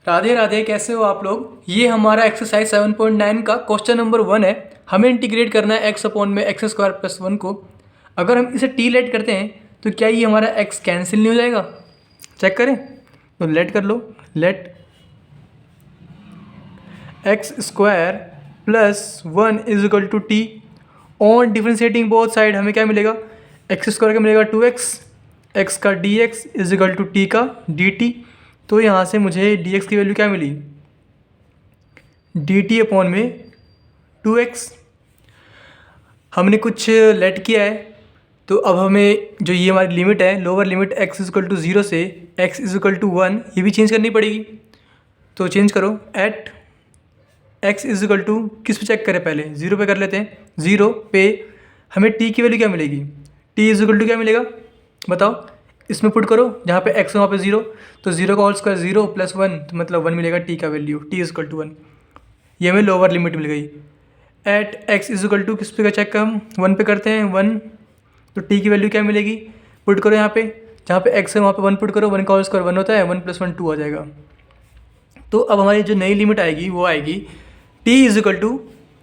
राधे राधे, कैसे हो आप लोग। ये हमारा एक्सरसाइज 7.9 का क्वेश्चन नंबर 1 है। हमें इंटीग्रेट करना है x अपॉन में एक्स स्क्वायर प्लस 1 को। अगर हम इसे t लेट करते हैं तो क्या ये हमारा x कैंसिल नहीं हो जाएगा? चेक करें तो लेट कर लो। Let x square plus 1 is equal to t. On differentiating both side हमें क्या मिलेगा? एक्स स्क्वायर का मिलेगा 2x, एक्स का dx is equal to t का dt। तो यहाँ से मुझे dx की वैल्यू क्या मिली? dt अपॉन में 2x। हमने कुछ लेट किया है तो अब हमें जो ये हमारी लिमिट है, lower limit x is equal to 0 से x इज इक्वल टू 1, ये भी चेंज करनी पड़ेगी। तो चेंज करो। At x is equal to, किस पे चेक करें पहले? 0 पे कर लेते हैं। 0 पे हमें t की वैल्यू क्या मिलेगी? t इज इक्वल टू क्या मिलेगा बताओ? इसमें पुट करो, जहाँ पे x वहाँ पे 0, तो 0 का होल स्क्वायर 0 प्लस 1, तो मतलब 1 मिलेगा t का value. t is equal to 1, ये हमें लोअर लिमिट मिल गई। At x is equal to, किस पे का चेक हम 1 पे करते हैं, 1, तो t की वैल्यू क्या मिलेगी? पुट करो यहाँ पे, जहाँ पे x है वहाँ पे 1 पुट करो। 1 का होल स्क्वायर 1 होता है, 1 प्लस 1 2 आ जाएगा। तो अब हमारी जो नई लिमिट आएगी वो आएगी t इज इक्वल टू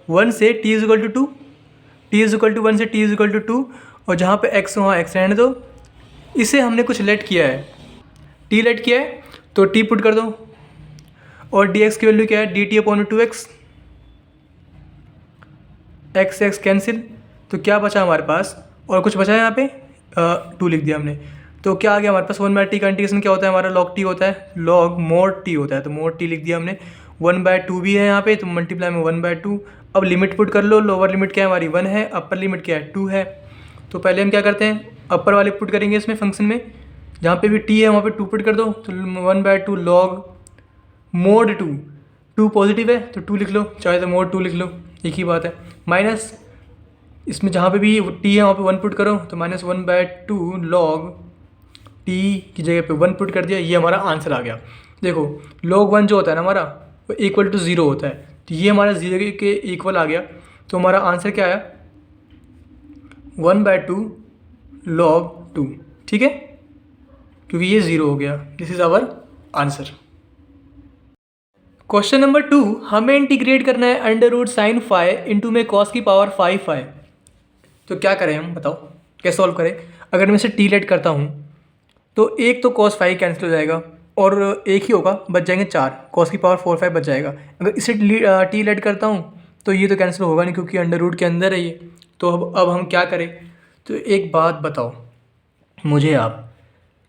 1 से t is equal to 2, t is equal to 1 से t इज इक्वल टू 2, और जहाँ पे x वहाँ x रहने दो। इसे हमने कुछ लेट किया है, t लेट किया है, तो t पुट कर दो। और dx की वैल्यू क्या है? dt upon 2x, x cancel, तो क्या बचा हमारे पास? और कुछ बचा है यहाँ पे, 2 लिख दिया हमने। तो क्या आ गया हमारे पास? 1/t का इंटीग्रेशन क्या होता है हमारा? log t होता है, log mod t होता है, तो mod t लिख दिया हमने। 1/2 भी है यहाँ पे, तो मल्टीप्लाई में 1/2। अब लिमिट पुट कर लो। लोअर लिमिट क्या है हमारी? 1 है, अपर लिमिट क्या है? 2 है। तो पहले हम क्या करते हैं, अपर वाले पुट करेंगे इसमें फंक्शन में, जहाँ पे भी t है वहाँ पे 2 पुट कर दो। तो 1/2 log mod 2 पॉजिटिव है तो 2 लिख लो, चाहे तो mod 2 लिख लो, एक ही बात है। माइनस इसमें जहाँ पे भी t है वहाँ पे 1 पुट करो, तो -1/2 log t की जगह पे 1 पुट कर दिया, ये हमारा आंसर आ गया। देखो log 1 जो होता है ना हमारा, वो इक्वल टू 0 होता है, तो ये हमारा 0 के इक्वल आ गया। तो हमारा आंसर क्या आया? 1/2 log 2, ठीक है, क्योंकि ये 0 हो गया। This is our answer. Question number 2, हमें इंटीग्रेट करना है √sin इंटू में cos की पावर 5 तो क्या करें हम, बताओ कैसे सॉल्व करें? अगर मैं इसे t लेट करता हूँ तो एक तो cos 5 कैंसिल हो जाएगा और एक ही होगा, बच जाएंगे 4, cos की पावर 4 5 बच जाएगा। अगर इसे t लेट करता हूँ तो ये तो कैंसिल होगा नहीं, क्योंकि अंडर के अंदर है ये। तो अब हम क्या करें? तो एक बात बताओ मुझे आप,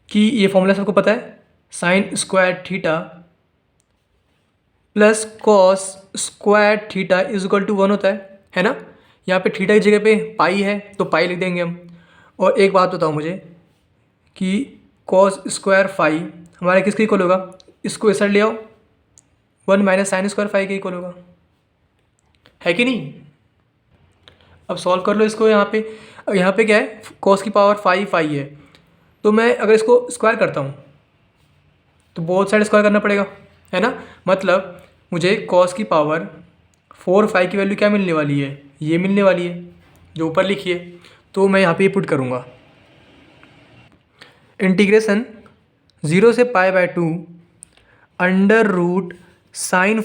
कि ये फॉर्मूला सबको पता है, sine square theta plus cos square theta is equal to 1 होता है ना। यहाँ पे थीटा की जगह पे पाई है तो पाई लिख देंगे हम। और एक बात बताओ मुझे कि कॉस स्क्वायर फाई हमारा किसके इक्वल होगा? इसको इस साइड ले आओ, 1 माइनस साइन स्क्वायर फाई के इक्वल होगा, है कि नहीं? अब सॉल्व कर लो इसको। यहाँ पे क्या है? कॉस की पावर 5 फाई है, तो मैं अगर इसको स्क्वायर करता हूँ तो बोथ साइड स्क्वायर करना पड़ेगा, है ना। मतलब मुझे कॉस की पावर 4 फाई की वैल्यू क्या मिलने वाली है? ये मिलने वाली है जो ऊपर लिखी है। तो मैं यहाँ पे पुट करूँगा इंटीग्रेशन 0 से π/2 √sin,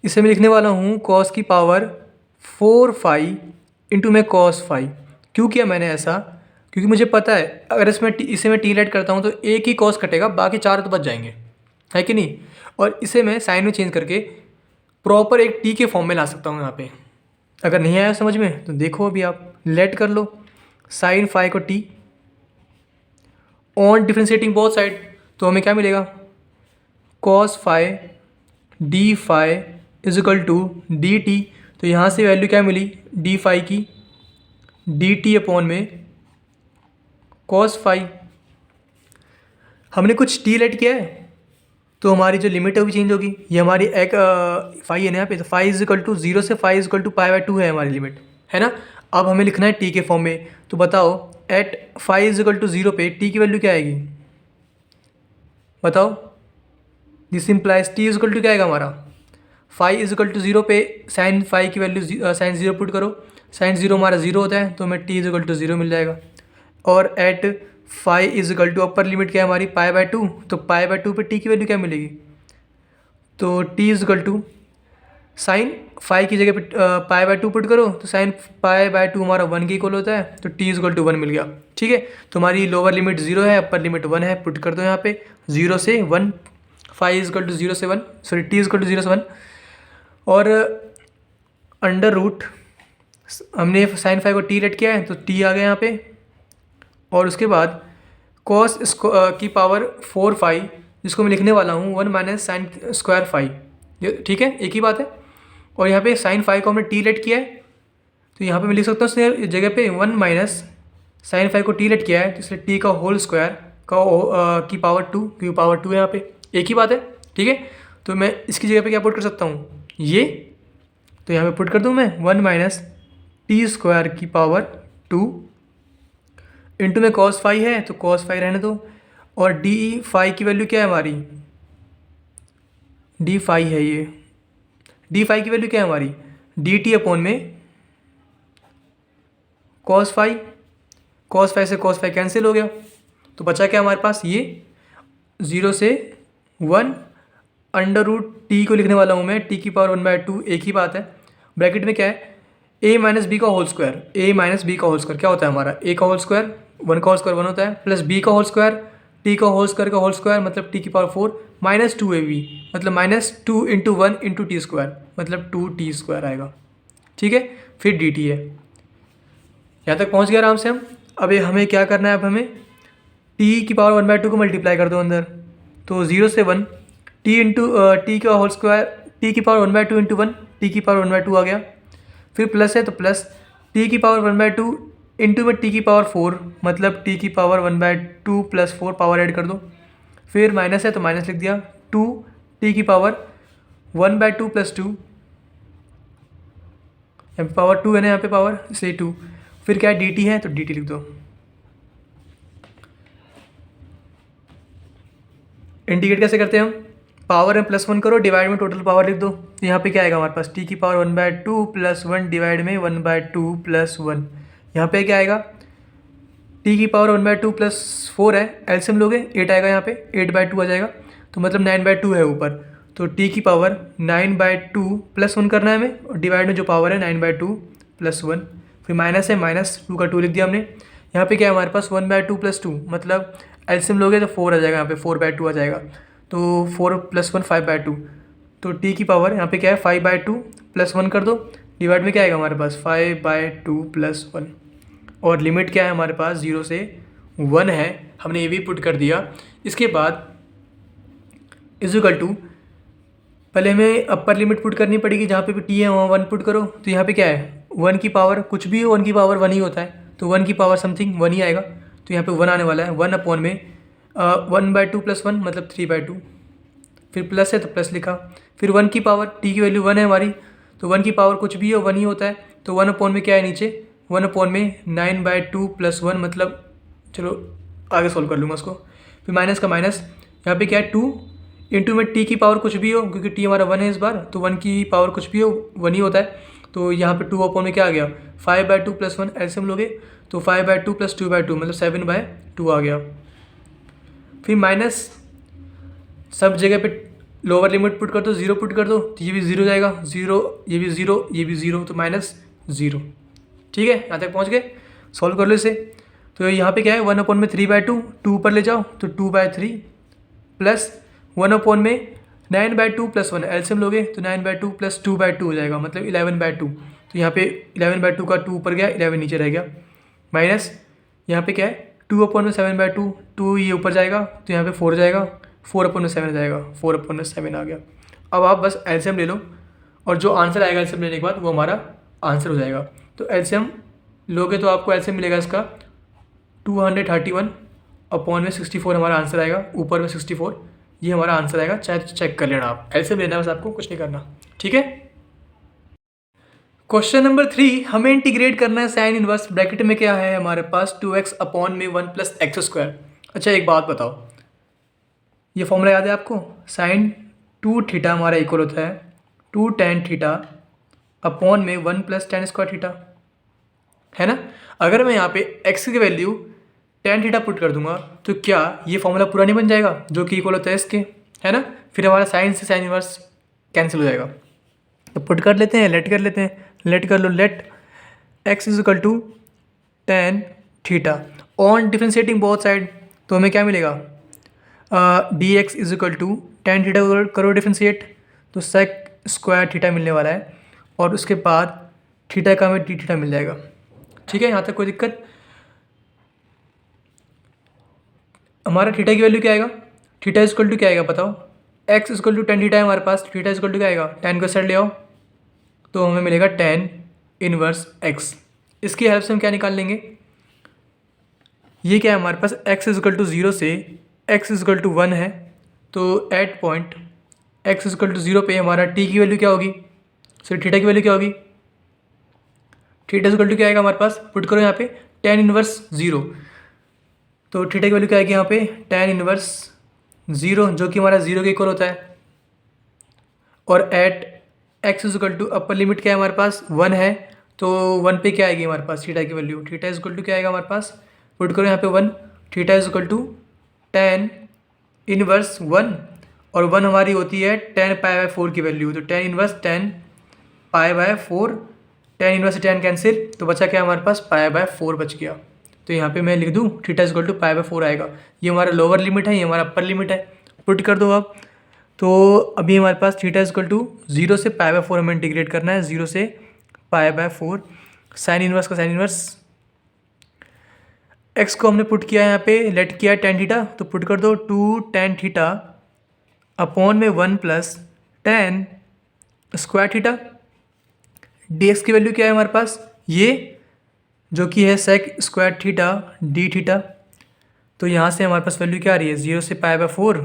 इसे मैं लिखने वाला हूँ कॉस की पावर 4 फाई इंटू में कॉस फाई। क्यों किया मैंने ऐसा? क्योंकि मुझे पता है अगर इसे मैं टी लेट करता हूँ तो एक ही कॉस कटेगा, बाकी 4 तो बच जाएंगे, है कि नहीं। और इसे मैं साइन में चेंज करके प्रॉपर एक टी के फॉर्म में ला सकता हूँ यहाँ पे। अगर नहीं आया समझ में तो देखो, अभी आप लेट कर लो साइन फाई को t, on differentiating both side, तो हमें क्या मिलेगा? Cos phi d phi is equal to d t. तो यहाँ से वैल्यू क्या मिली डी फाई की? डी टी अपॉन में कॉस फाई। हमने कुछ टी लेट किया है तो हमारी जो लिमिट है वो चेंज होगी। ये हमारी एक फाई है ना यहाँ पे, तो फाई इज इक्वल टू 0 से फाई इज इक्वल टू π/2 है हमारी लिमिट, है ना। अब हमें लिखना है टी के फॉर्म में। तो बताओ at phi is equal to 0 पे टी की वैल्यू क्या आएगी? बताओ। This implies t is equal to क्या आएगा हमारा? फाई इज इक्वल टू 0 पे साइन फाई की वैल्यू साइन 0 पुट करो। साइन 0 हमारा 0 होता है, तो हमें टी इज इक्वल टू 0 मिल जाएगा। और at phi is equal to upper limit क्या है हमारी π/2, तो π/2 पे टी की वैल्यू क्या मिलेगी, तो t is equal to sine phi की जगह पे π/2 पुट करो तो साइन π/2 हमारा 1 के इक्वल होता है, तो टी इज इक्वल टू 1 मिल गया। ठीक है, तो हमारी लोअर लिमिट 0 है, अपर लिमिट 1 है, पुट कर दो यहाँ पे 0 से 1, फाई इज इक्वल टू 0 से 1, sorry t is equal to 0 से 1, और अंडर रूट हमने साइन फाई को टी लेट किया है तो टी आ गया यहाँ पे, और उसके बाद कॉस की पावर 4 फाई, जिसको मैं लिखने वाला हूँ 1 माइनस साइन स्क्वायर फाई, ये ठीक है एक ही बात है। और यहाँ पे साइन फाई को हमने टी लेट किया है, तो यहाँ पे मैं लिख सकता हूँ इस जगह पे 1 माइनस साइन फाई को टी लेट किया है, तो इसलिए टी का होल स्क्वायर का की पावर 2, क्योंकि पावर 2 है यहाँ पे, एक ही बात है। ठीक है, तो मैं इसकी जगह पे क्या पुट कर सकता हूँ, ये, तो यहाँ पे पुट कर दूँ मैं 1 माइनस टी स्क्वायर की पावर 2 इंटू में कॉस फाई है तो कॉस फाई रहने दो, और डी फाई की वैल्यू क्या है हमारी, डी फाई है ये, डी फाई की वैल्यू क्या है हमारी डी टी अपॉन में कॉस फाई, कॉस फाई से कॉस फाई कैंसिल हो गया, तो बचा क्या हमारे पास ये 0 से 1 अंडर रूट टी को लिखने वाला हूँ मैं टी की पावर 1/2, एक ही बात है, ब्रैकेट में क्या है a माइनस बी का whole square, a minus b का होल स्क्वायर क्या होता है हमारा, a का होल स्क्वायर 1 का होल स्क्वायर 1 होता है, प्लस b का होल स्क्वायर t का होल स्क्वायर मतलब t की पावर 4 माइनस 2ab मतलब minus 2 into 1 into T square मतलब 2t स्क्वायर आएगा। ठीक है, फिर dt है, यहाँ तक पहुँच गया आराम से हम। अब ये हमें क्या करना है, अब हमें t की पावर 1/2 को मल्टीप्लाई कर दो अंदर, तो 0 से 1 t इंटू टी का होल स्क्वायर टी की पावर 1/2 इंटू 1 टी की पावर 1/2 आ गया, फिर प्लस है तो प्लस टी की पावर 1/2 इंटू में टी की पावर 4 मतलब टी की पावर 1/2 प्लस 4 पावर ऐड कर दो, फिर माइनस है तो माइनस लिख दिया 2 टी की पावर 1/2 प्लस 2, यहाँ पे पावर 2 है ना, यहाँ पे पावर इसलिए 2, फिर क्या है डी टी है तो डी टी लिख दो। इंटीग्रेट कैसे करते हैं हम, पावर में +1 करो, डिवाइड में टोटल पावर लिख दो, तो यहाँ पे क्या आएगा हमारे पास टी की पावर 1/2 प्लस 1 डिवाइड में 1/2 प्लस 1, यहाँ पे क्या आएगा टी की पावर 1/2 प्लस 4 है, एलसीएम लोगे 8 आएगा, यहाँ पे 8/2 आ जाएगा, तो मतलब 9/2 है ऊपर, तो टी की पावर 9/2 प्लस 1 करना है हमें, और डिवाइड में जो पावर है 9/2 प्लस 1, फिर माइनस है माइनस 2 का 2 लिख दिया हमने, यहाँ पे क्या है हमारे पास 1/2 प्लस 2 मतलब एलसीएम लोगे तो 4 आ जाएगा, यहाँ पे 4/2 आ जाएगा, तो 4 + 1 5/2, तो टी की पावर यहाँ पे क्या है 5/2 प्लस 1 कर दो, डिवाइड में क्या आएगा हमारे पास 5/2 प्लस 1, और लिमिट क्या है हमारे पास 0 से 1 है, हमने ये भी पुट कर दिया। इसके बाद इज इक्वल टू पहले हमें अपर लिमिट पुट करनी पड़ेगी, जहाँ पे भी टी है वहाँ 1 पुट करो, तो यहाँ पे क्या है 1 की पावर कुछ भी हो 1 की पावर 1 ही होता है, तो 1 की पावर समथिंग 1 ही आएगा, तो यहाँ पे 1 आने वाला है, 1 अपॉन में 1/2 प्लस 1 मतलब 3/2, फिर प्लस है तो प्लस लिखा, फिर 1 की पावर टी की वैल्यू 1 है हमारी, तो 1 की पावर कुछ भी हो 1 ही होता है, तो 1 अपॉन में क्या है नीचे 1 अपॉन में 9/2 प्लस 1 मतलब, चलो आगे सॉल्व कर लूँगा उसको, फिर माइनस का माइनस, यहाँ पे क्या है 2 इंटू में टी की पावर कुछ भी हो, क्योंकि टी हमारा 1 है इस बार, तो 1 की पावर कुछ भी हो 1 ही होता है, तो यहाँ पे 2 अपॉन में क्या आ गया 5/2 प्लस 1 एलसीएम लोगे तो 5/2 प्लस 2/2 मतलब 7/2 आ गया, फिर माइनस सब जगह पे लोअर लिमिट पुट कर दो, 0 पुट कर दो, तो ये भी 0 जाएगा, 0 ये भी 0 ये भी 0, तो -0। ठीक है, यहाँ तक पहुँच गए, सॉल्व कर लो इसे, तो यहाँ पे क्या है 1 अपॉन में 3/2, 2 ऊपर ले जाओ तो 2/3 प्लस 1 अपॉन में 9/2 प्लस 1 एलसीएम लोगे तो 9/2 प्लस 2/2 हो जाएगा मतलब 11/2, तो यहाँ पे 11/2 का 2 ऊपर गया 11 नीचे रह गया, माइनस यहाँ पे क्या है 2 अपॉन में 7/2, 2 ये ऊपर जाएगा तो यहाँ पे 4 जाएगा, 4 अपॉन में 7 आ जाएगा, 4 अपॉन में 7 आ गया। अब आप बस एलसीएम ले लो और जो आंसर आएगा एलसीएम लेने के बाद वो हमारा आंसर हो जाएगा, तो एलसीएम लोगे तो आपको एलसीएम मिलेगा इसका 231 अपॉन में 64 हमारा आंसर आएगा, ऊपर में 64 ये हमारा आंसर आएगा, चाहे चेक कर लेना आप, एलसीएम लेना है बस आपको, कुछ नहीं करना। ठीक है, क्वेश्चन नंबर 3 हमें इंटीग्रेट करना है साइन इनवर्स, ब्रैकेट में क्या है हमारे पास 2x अपॉन में 1 + x²। अच्छा एक बात बताओ, ये फॉर्मूला याद है आपको, साइन 2θ हमारा इक्वल होता है 2 tan θ अपॉन में 1 + tan² θ, है ना। अगर मैं यहाँ पे x की वैल्यू टेन थीटा पुट कर दूंगा तो क्या ये फॉर्मूला पूरा नहीं बन जाएगा जो कि इक्वल होता है इसके, है ना। फिर हमारा साइन से साइन इनवर्स कैंसिल हो जाएगा। तो पुट कर लेते हैं, लेट कर लेते हैं, लेट कर लो, let x is equal to tan theta on differentiating both side, तो हमें क्या मिलेगा, d x is equal to tan theta करो डिफ्रेंशिएट, तो सेक स्क्वायर थीटा मिलने वाला है और उसके बाद थीटा का हमें डी थीटा मिल जाएगा। ठीक है, यहाँ तक कोई दिक्कत। हमारा थीटा की वैल्यू क्या आएगा, थीटा इक्वल टू क्या आएगा बताओ, x equal to tan theta है हमारे पास, थीटा इक्वल टू क्या आएगा, टेन को साइड ले आओ तो हमें मिलेगा टेन इनवर्स एक्स। इसकी हेल्प से हम क्या निकाल लेंगे, ये क्या है हमारे पास, एक्स इक्वल टू जीरो से एक्स इक्वल टू वन है, तो at point x equal to zero पे हमारा टी की वैल्यू क्या होगी, सॉरी थीटा की वैल्यू क्या होगी, थीटा इक्वल टू क्या आएगा हमारे पास, पुट करो यहाँ पे टेन इनवर्स जीरो, तो थीटा की वैल्यू क्या आएगी यहाँ पे टेन इनवर्स जीरो, जो कि हमारा जीरो के इक्वल होता है। और at x equal to upper limit क्या है हमारे पास, वन है, तो वन पे क्या आएगी हमारे पास थीटा की वैल्यू, थीटा इक्वल टू क्या आएगा हमारे पास, पुट करो यहाँ पे one, theta equal to tan inverse one, और वन हमारी होती है टेन पाई बाय फोर की वैल्यू, तो tan inverse tan pi by four, tan inverse tan cancel, तो बचा क्या हमारे पास पाई बाय फोर बच गया। तो यहाँ पे मैं लिख दूँ theta equal to pi by four आएगा। ये हमारा लोअर लिमिट है, ये हमारा अपर लिमिट है, पुट कर दो आप। तो अभी हमारे पास थीटा इक्वल टू जीरो से पाई बाय फोर हमें इंटीग्रेट करना है, जीरो से पाई बाय फोर, साइन इनवर्स का साइन इनवर्स, एक्स को हमने पुट किया यहाँ पे, लेट किया टेन थीटा, तो पुट कर दो टू टेन थीटा अपॉन में one plus tan square theta, d x की वैल्यू क्या है हमारे पास, ये जो कि है sec square theta d theta, तो यहाँ से हमारे पास वैल्यू क्या आ रही है, जीरो से पाई बाय फोर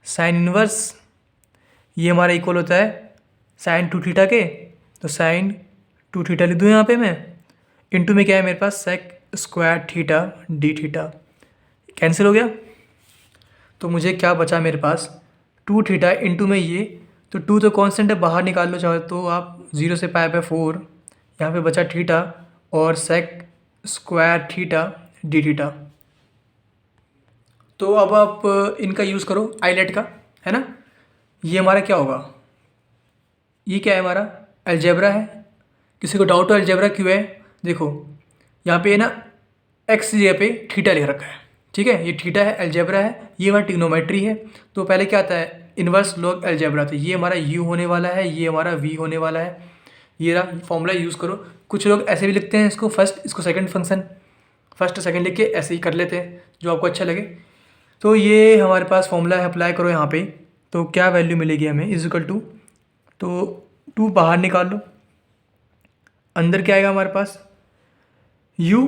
साइन इनवर्स, ये हमारा इक्वल होता है साइन टू थीटा के, तो साइन टू थीटा लिख दूँ यहाँ पे मैं, इनटू में क्या है मेरे पास sec square theta d theta, cancel हो गया। तो मुझे क्या बचा मेरे पास, टू थीटा इंटू में ये, तो टू तो कांस्टेंट है, बाहर निकाल लो चाहो तो आप, जीरो से पाई बाय फोर, यहाँ पे बचा थीटा और sec square theta d theta. तो अब आप इनका यूज़ करो आईलेट का, है ना। ये हमारा क्या होगा, ये क्या है हमारा अलजेब्रा है, किसी को डाउट हो अलजेब्रा क्यों है, देखो यहाँ पे ना एक्स की जगह पे थीटा लिख रखा है, ठीक है, ये थीटा है, अलजेब्रा है, ये हमारा ट्रिग्नोमेट्री है। तो पहले क्या आता है इन्वर्स लॉग अलजेब्रा, तो ये हमारा यू होने वाला है, ये हमारा वी होने वाला है, ये रहा फॉर्मूला यूज़ करो। कुछ लोग ऐसे भी लिखते हैं इसको फर्स्ट, इसको सेकंड फंक्शन, फर्स्ट सेकंड लिख के ऐसे ही कर लेते हैं जो आपको अच्छा लगे। तो ये हमारे पास फॉर्मूला है, अप्लाई करो यहाँ पे, तो क्या वैल्यू मिलेगी हमें, इज इक्वल टू, तो टू बाहर निकाल लो, अंदर क्या आएगा हमारे पास यू,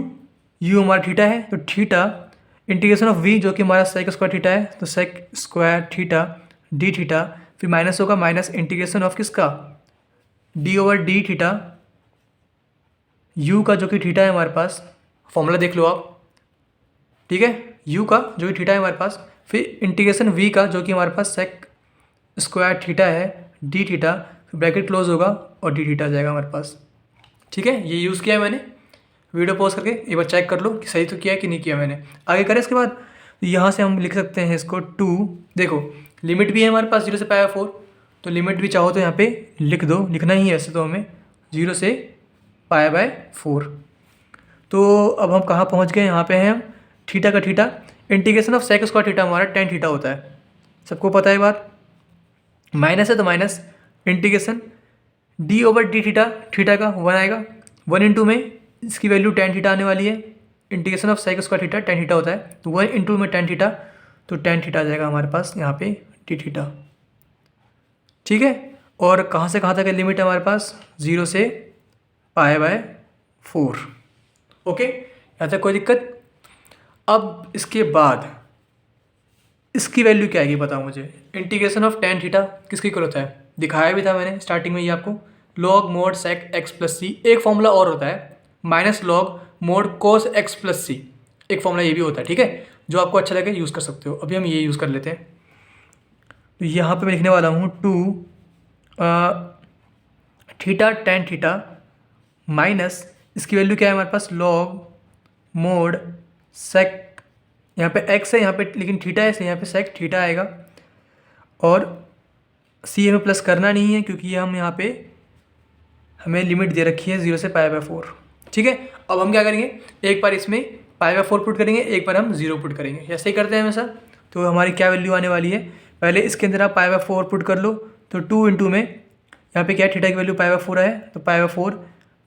यू हमारा थीटा है, तो थीटा इंटीग्रेशन ऑफ वी जो कि हमारा सेक स्क्वायर थीटा है, तो sec square theta d theta, फिर माइनस होगा माइनस इंटीग्रेशन ऑफ किसका, d over d theta, u का जो कि थीटा है हमारे पास, फॉर्मूला देख लो आप, ठीक है, यू का जो कि थीटा है हमारे पास, फिर इंटीग्रेशन वी का जो कि हमारे पास सेक स्क्वायर थीटा है डी थीटा, फिर ब्रैकेट क्लोज होगा और डी थीटा आ जाएगा हमारे पास। ठीक है, ये यूज़ किया है मैंने, वीडियो पॉज करके एक बार चेक कर लो कि सही तो किया है कि नहीं किया मैंने। आगे करें इसके बाद, यहाँ से हम लिख सकते हैं इसको टू, देखो लिमिट भी है हमारे पास जीरो से पाई बाय फोर, तो लिमिट भी चाहो तो यहाँ पे लिख दो, लिखना ही है ऐसे तो हमें, जीरो से पाई बाय फोर। तो अब हम कहाँ पहुँच गए, यहाँ पे हैं हम, थीटा का theta, integration of sec square theta हमारा टेन थीटा होता है, सबको पता है बात, माइनस है तो minus integration d over d theta, theta का वन आएगा, वन इंटू में इसकी वैल्यू टेन थीटा आने वाली है, integration of sec square theta tan theta होता है, तो वन इंटू में टेन थीटा, तो टेन थीटा आ जाएगा हमारे पास यहाँ पे डी थीटा। ठीक है, और कहाँ से कहाँ तक लिमिट है हमारे पास, जीरो से पाई बाय फोर। ओके, यहाँ तक कोई दिक्कत। अब इसके बाद इसकी वैल्यू क्या आएगी बताओ मुझे, इंटीग्रेशन ऑफ टेन थीटा किसकी इक्वल होता है, दिखाया भी था मैंने स्टार्टिंग में ये आपको, log mod sec x plus c, एक फॉर्मूला और होता है minus log mod cos x plus c, एक फॉर्मूला ये भी होता है, ठीक है, जो आपको अच्छा लगे यूज़ कर सकते हो। अभी हम ये यूज़ कर लेते हैं, तो यहाँ पे मैं लिखने वाला हूँ to theta tan theta minus इसकी वैल्यू क्या है हमारे पास, लॉग मोड सेक, यहाँ पे एक्स है यहाँ पे लेकिन थीटा है, इसलिए यहाँ पे सेक थीटा आएगा। और सी हमें प्लस करना नहीं है क्योंकि हम यहाँ पे हमें लिमिट दे रखी है 0 से π/4। ठीक है, अब हम क्या करेंगे, एक बार इसमें π/4 पुट करेंगे, एक बार हम 0 पुट करेंगे, ऐसे ही करते हैं हमेशा। तो हमारी क्या वैल्यू आने वाली है, पहले इसके अंदर आप π/4 पुट कर लो, तो 2 इंटू में यहाँ पे क्या थीटा की वैल्यू π/4 है, तो π/4,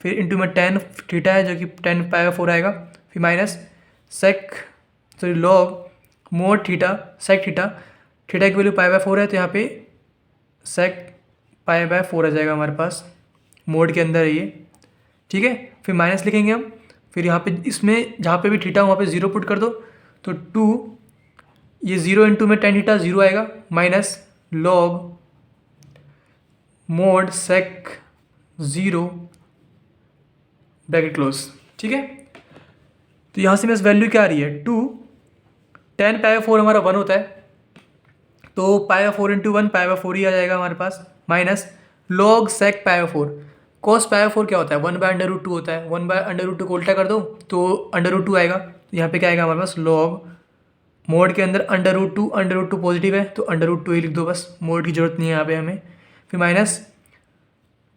फिर इंटू में tan थीटा है जो कि tan π/4 आएगा, फिर minus sec sorry log mod theta sec theta, theta की वैल्यू π/4 है तो यहाँ पे सेक π/4 आ जाएगा हमारे पास, मोड के अंदर है ये। ठीक है, फिर माइनस लिखेंगे हम, फिर यहाँ पे इसमें जहाँ पे भी थीटा वहाँ पे 0 पुट कर दो, तो 2 ये 0 इंटू में tan थीटा 0 आएगा, माइनस लॉग मोड सेक 0 ब्रैकेट क्लोज। ठीक है, तो यहाँ से मेरे वैल्यू क्या आ रही है, 2 tan π/4 हमारा 1 होता है, तो π/4 इंटू 1 π/4 ही आ जाएगा हमारे पास, माइनस लॉग सेक π/4, cos π/4 क्या होता है, 1/√2 होता है, 1/√2 को उल्टा कर दो तो √2 आएगा, तो यहाँ पे क्या आएगा हमारे पास लॉग मोड के अंदर √2 पॉजिटिव है तो √2 ही लिख दो बस, मोड की जरूरत नहीं है यहाँ पे हमें। फिर माइनस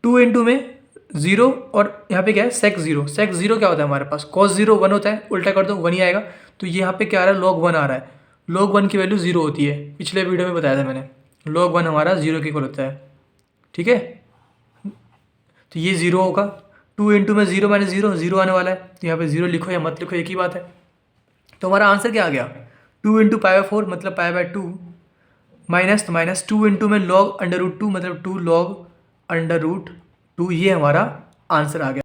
2 इंटू में 0 और यहाँ पे क्या है सेक 0 क्या होता है हमारे पास, cos 0 1 होता है, उल्टा कर दो 1 ही आएगा, तो यहाँ पे क्या आ रहा है log 1 आ रहा है, log 1 की वैल्यू 0 होती है, पिछले वीडियो में बताया था मैंने, log 1 हमारा 0 के इक्वल होता है। ठीक है, तो ये 0 होगा, 2 इंटू में 0 माइनस 0 आने वाला है, तो यहाँ पे 0 लिखो या मत लिखो एक ही बात है। तो हमारा आंसर क्या आ गया, 2 इंटू π/4 मतलब π/2 माइनस, तो माइनस 2 इंटू में log √2 मतलब 2 log √2, ये हमारा आंसर आ गया।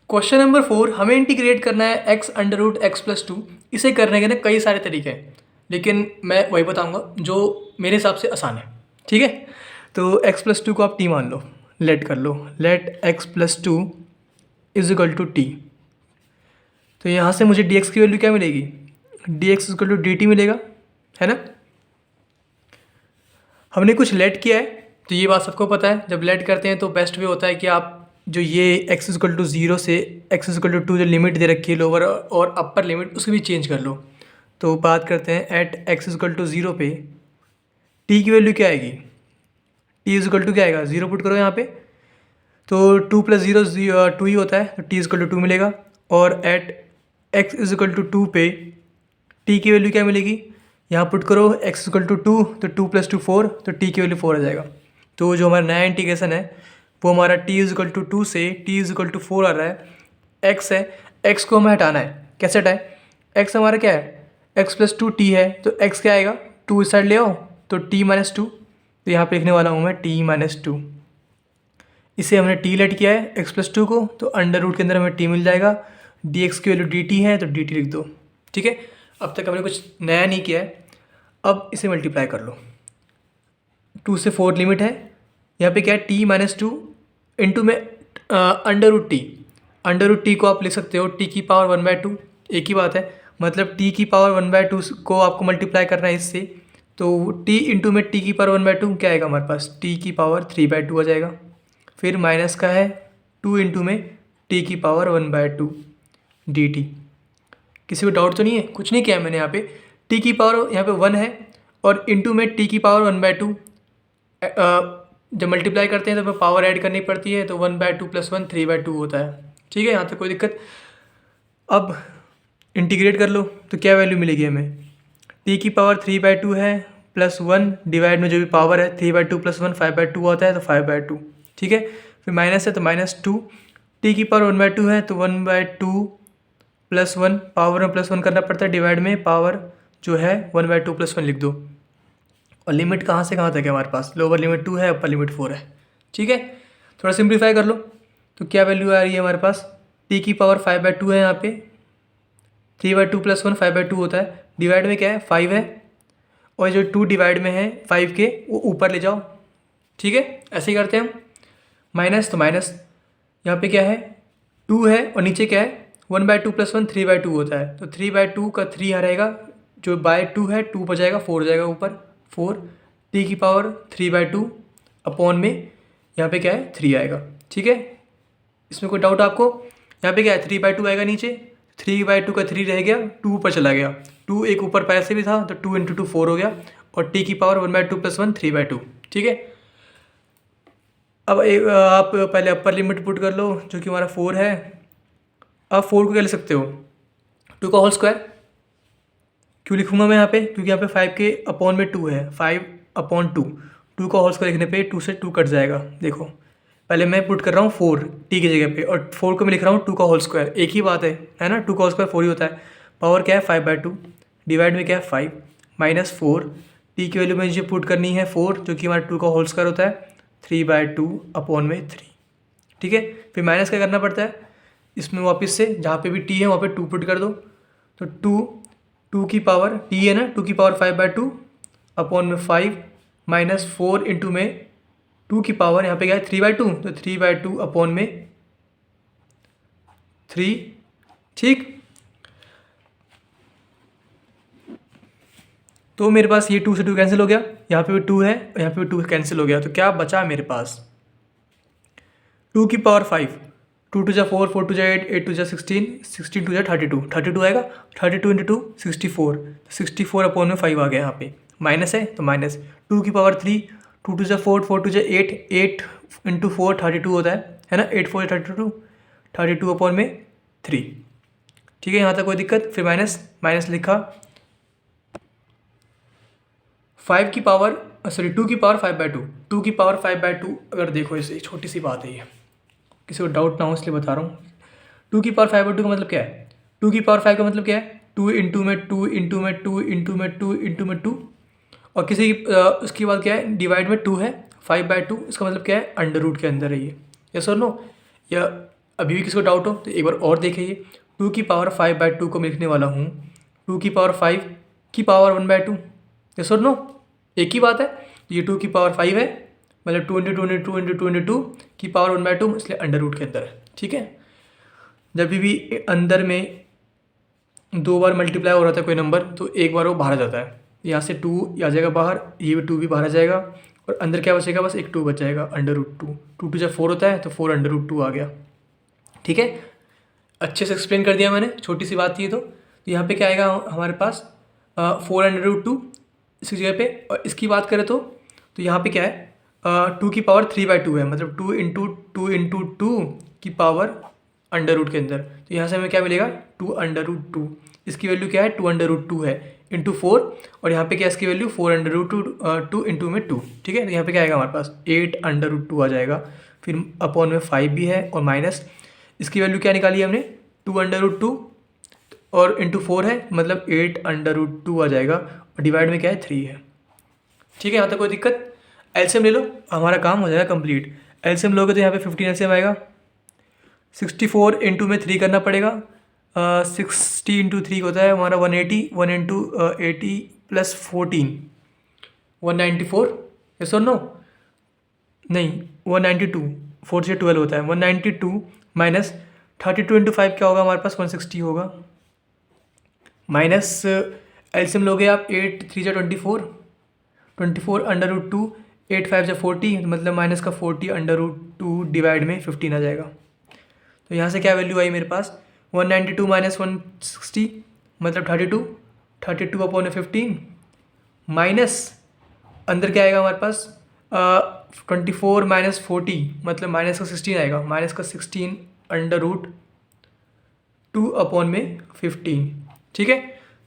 क्वेश्चन नंबर 4, हमें इंटीग्रेट करना है x √x+2। इसे करने के ना कई सारे तरीके हैं, लेकिन मैं वही बताऊंगा जो मेरे हिसाब से आसान है। ठीक है, तो x+2 को आप t मान लो, लेट कर लो, let x+2 is equal to t. तो यहाँ से मुझे dx की वैल्यू क्या मिलेगी, dx इक्वल टू dt मिलेगा, है ना। हमने कुछ लेट किया है, तो ये बात सबको पता है, जब लेट करते हैं तो बेस्ट वे होता है कि आप जो ये x इक्वल टू 0 से x इक्वल टू 2 जो लिमिट दे रखी है लोअर और अपर लिमिट, उसको भी चेंज कर लो। तो बात करते हैं एट x इक्वल टू 0 पे t की वैल्यू क्या आएगी, t इक्वल टू क्या आएगा, 0 पुट करो यहाँ पे, तो 2 + 0 2 ही होता है, तो t इक्वल टू 2 मिलेगा। और एट x इक्वल टू 2 पे t की वैल्यू क्या मिलेगी, यहाँ पुट करो x इक्वल टू 2, तो 2 + 2 4, तो t की वैल्यू 4 आ जाएगा। तो जो हमारा नया इंटीग्रेशन है वो हमारा t इक्वल टू 2 से t इक्वल टू 4 आ रहा है, x है, x को हमें हटाना है, कैसे हटाएं, x हमारा क्या है, x + 2t है, तो x क्या आएगा, 2 इस साइड ले आओ तो t - 2, तो यहाँ पे लिखने वाला हूँ मैं t - 2। इसे हमने t लेट किया है x + 2 को, तो अंडर रूट के अंदर हमें t मिल जाएगा, dx की वैल्यू dt है तो dt लिख दो। ठीक है, अब तक हमने कुछ नया नहीं किया है, अब इसे मल्टीप्लाई कर लो, 2 से 4 लिमिट है, यहाँ पे क्या है t - 2 इंटू में अंडर रूट टी को आप लिख सकते हो t की पावर 1/2, एक ही बात है, मतलब t की पावर 1/2 को आपको मल्टीप्लाई करना है इससे, तो t इंटू में t की पावर 1/2 क्या आएगा हमारे पास, t की पावर 3/2 आ जाएगा। फिर माइनस का है 2 इंटू में t की पावर 1/2 dt। किसी को डाउट तो नहीं है, कुछ नहीं किया मैंने यहाँ पे, t की पावर यहाँ पे 1 है और इंटू में t की पावर 1/2, जब मल्टीप्लाई करते हैं तो हमें पावर ऐड करनी पड़ती है, तो 1/2 + 1 3/2 होता है। ठीक है, यहाँ तक कोई दिक्कत। अब इंटीग्रेट कर लो तो क्या वैल्यू मिलेगी हमें, t की पावर 3/2 है प्लस 1 डिवाइड में जो भी पावर है 3/2 + 1 5/2 होता है, तो 5/2। ठीक है, फिर माइनस है तो -2, t की पावर 1/2 है तो 1/2 + 1, पावर में +1 करना पड़ता है, डिवाइड में पावर जो है 1/2 + 1 लिख दो। और लिमिट कहाँ से कहाँ तक है हमारे पास, लोअर लिमिट 2 है, अपर लिमिट 4 है। ठीक है, थोड़ा सिंप्लीफाई कर लो तो क्या वैल्यू आ रही है हमारे पास, t की पावर 5/2 है, यहाँ पे 3/2 + 1 5/2 होता है, डिवाइड में क्या है 5 है, और जो 2 डिवाइड में है 5 के वो ऊपर ले जाओ। ठीक है, ऐसे ही करते हैं हम, माइनस तो माइनस यहाँ पे क्या है 2 है और नीचे क्या है 1/2 + 1 3/2 होता है, तो 3/2 का 3 यहाँ रहेगा, जो बाय 2 है 2 बचाएगा 4 जाएगा ऊपर 4, t की पावर 3/2 अपॉन में यहाँ पे क्या है 3 आएगा। ठीक है, इसमें कोई डाउट आपको, यहाँ पे क्या है 3/2 आएगा नीचे, 3/2 का 3 रह गया, 2 ऊपर चला गया, 2 एक ऊपर पैसे भी था तो 2 × 2 4 हो गया, और t की पावर 1/2 + 1 3/2। ठीक है, अब आप पहले अपर लिमिट पुट कर लो जो कि हमारा 4 है। अब 4 को क्या ले सकते हो, 2 का होल स्क्वायर। क्यों लिखूंगा मैं यहाँ पे, क्योंकि यहाँ पे 5 के अपॉन में 2 है, 5/2, 2 का होल स्क्वायर लिखने पे 2 से 2 कट जाएगा। देखो पहले मैं पुट कर रहा हूँ 4 t की जगह पे, और 4 को मैं लिख रहा हूँ 2 का होल स्क्वायर, एक ही बात है ना, 2 का होल स्क्वायर 4 ही होता है। पावर क्या है 5/2, डिवाइड में क्या है 5 -4, t की वैल्यू में मुझे पुट करनी है 4 जो कि हमारा 2 का होल स्क्वायर होता है, 3/2/3। ठीक है, फिर माइनस क्या करना पड़ता है इसमें, वापस से जहाँ पे भी t है वहाँ पे 2 पुट कर दो, तो 2 की पावर t है ना, 2 की पावर 5/2/5 -4 इंटू में 2 की पावर यहाँ पे क्या है 3/2, तो 3/2/3। ठीक, तो मेरे पास ये 2 से 2 कैंसिल हो गया, यहाँ पे भी 2 है और यहाँ पे भी 2 कैंसिल हो गया, तो क्या बचा मेरे पास 2 की पावर 5, 2 × 2 = 4, 4 × 2 = 8, 8 × 2 = 16, 16 × 2 = 32, 32 आएगा, 32 × 2 64, 64/5 आ गया, यहाँ पे माइनस है तो माइनस, 2 की पावर 3, 2 × 2 = 4, 4 × 2 = 8, 8 × 4 32 होता है ना, 8 × 4 = 32, 32/3। ठीक है, यहाँ तक कोई दिक्कत, फिर माइनस माइनस लिखा, 5 की पावर सॉरी 2 की पावर 5/2, 2 की पावर 5/2, अगर देखो इसे छोटी सी बात है ये, किसी को डाउट ना हो इसलिए बता रहा हूँ। 2 की पावर 5/2 का मतलब क्या है, 2 की पावर 5 का मतलब क्या है 2 इंटू में 2 इंटू में 2 इंटू में 2 इंटू में 2, और किसी उसके बाद क्या है डिवाइड में 2 है, 5/2 इसका मतलब क्या है अंडर रूट के अंदर है ये, यस और नो। या अभी भी किसी को डाउट हो तो एक बार और देखिए, 2 की पावर 5/2 को मैं लिखने वाला हूँ 2 की पावर 5 की पावर 1/2, यस और नो, एक ही बात है। ये 2 की पावर 5 है, मतलब 2 × 2 × 2 × 2 × 2 की पावर 1/2, इसलिए अंडर रूट के अंदर है। ठीक है, जब भी अंदर में 2 बार मल्टीप्लाई हो रहा था कोई नंबर तो एक बार वो बाहर आ जाता है, यहाँ से 2 आ जाएगा बाहर, ये भी 2 भी बाहर आ जाएगा, और अंदर क्या बचेगा, बस एक 2 बच जाएगा, अंडर रूट 2, 2 × 2 = 4 होता है, तो 4 अंडर रूट 2 आ गया। ठीक है, अच्छे से एक्सप्लेन कर दिया मैंने, छोटी सी बात थी तो यहाँ पे क्या आएगा हमारे पास 4 अंडर रूट 2 इसकी जगह पे, और इसकी बात करें तो यहाँ पे क्या है 2 की पावर 3/2 है, मतलब 2 × 2 की पावर अंडर रूट के अंदर, तो यहाँ से हमें क्या मिलेगा 2 अंडर रूट 2, इसकी वैल्यू क्या है 2 अंडर रूट 2 है इंटू 4, और यहाँ पे क्या इसकी वैल्यू 4 अंडर रूट 2 इंटू में 2। ठीक है, तो यहाँ पे क्या आएगा हमारे पास 8 अंडर रूट 2 आ जाएगा, फिर अपॉन में 5 भी है, और माइनस इसकी वैल्यू क्या निकाली हमने 2 अंडर रूट 2 और इंटू 4 है, मतलब 8 अंडर रूट 2 आ जाएगा, और डिवाइड में क्या है 3 है। ठीक है, यहाँ तक कोई दिक्कत, एलसीएम ले लो, हमारा काम हो जाएगा कंप्लीट। एलसीएम लोगे तो यहाँ पे 15 एलसीएम आएगा, 64 इंटू में 3 करना पड़ेगा, 60 इंटू 3 होता है हमारा 180, 1 इंटू 80 + 14 194, यस और नो, नहीं 192, 4 से 12 होता है, 192 माइनस 32 इंटू 5 क्या होगा हमारे पास 160 होगा, माइनस एलसीएम लोगे आप 8 × 3 = 24, 24 अंडर रूट 2, 8 × 5 = 40, मतलब माइनस का 40 अंडर रूट 2 डिवाइड में 15 आ जाएगा। तो यहाँ से क्या वैल्यू आई मेरे पास 192 माइनस 160, मतलब 32, 32/15 माइनस अंदर क्या आएगा हमारे पास 24 माइनस 40, मतलब माइनस का 16 आएगा, माइनस का 16 अंडर रूट 2/15। ठीक है,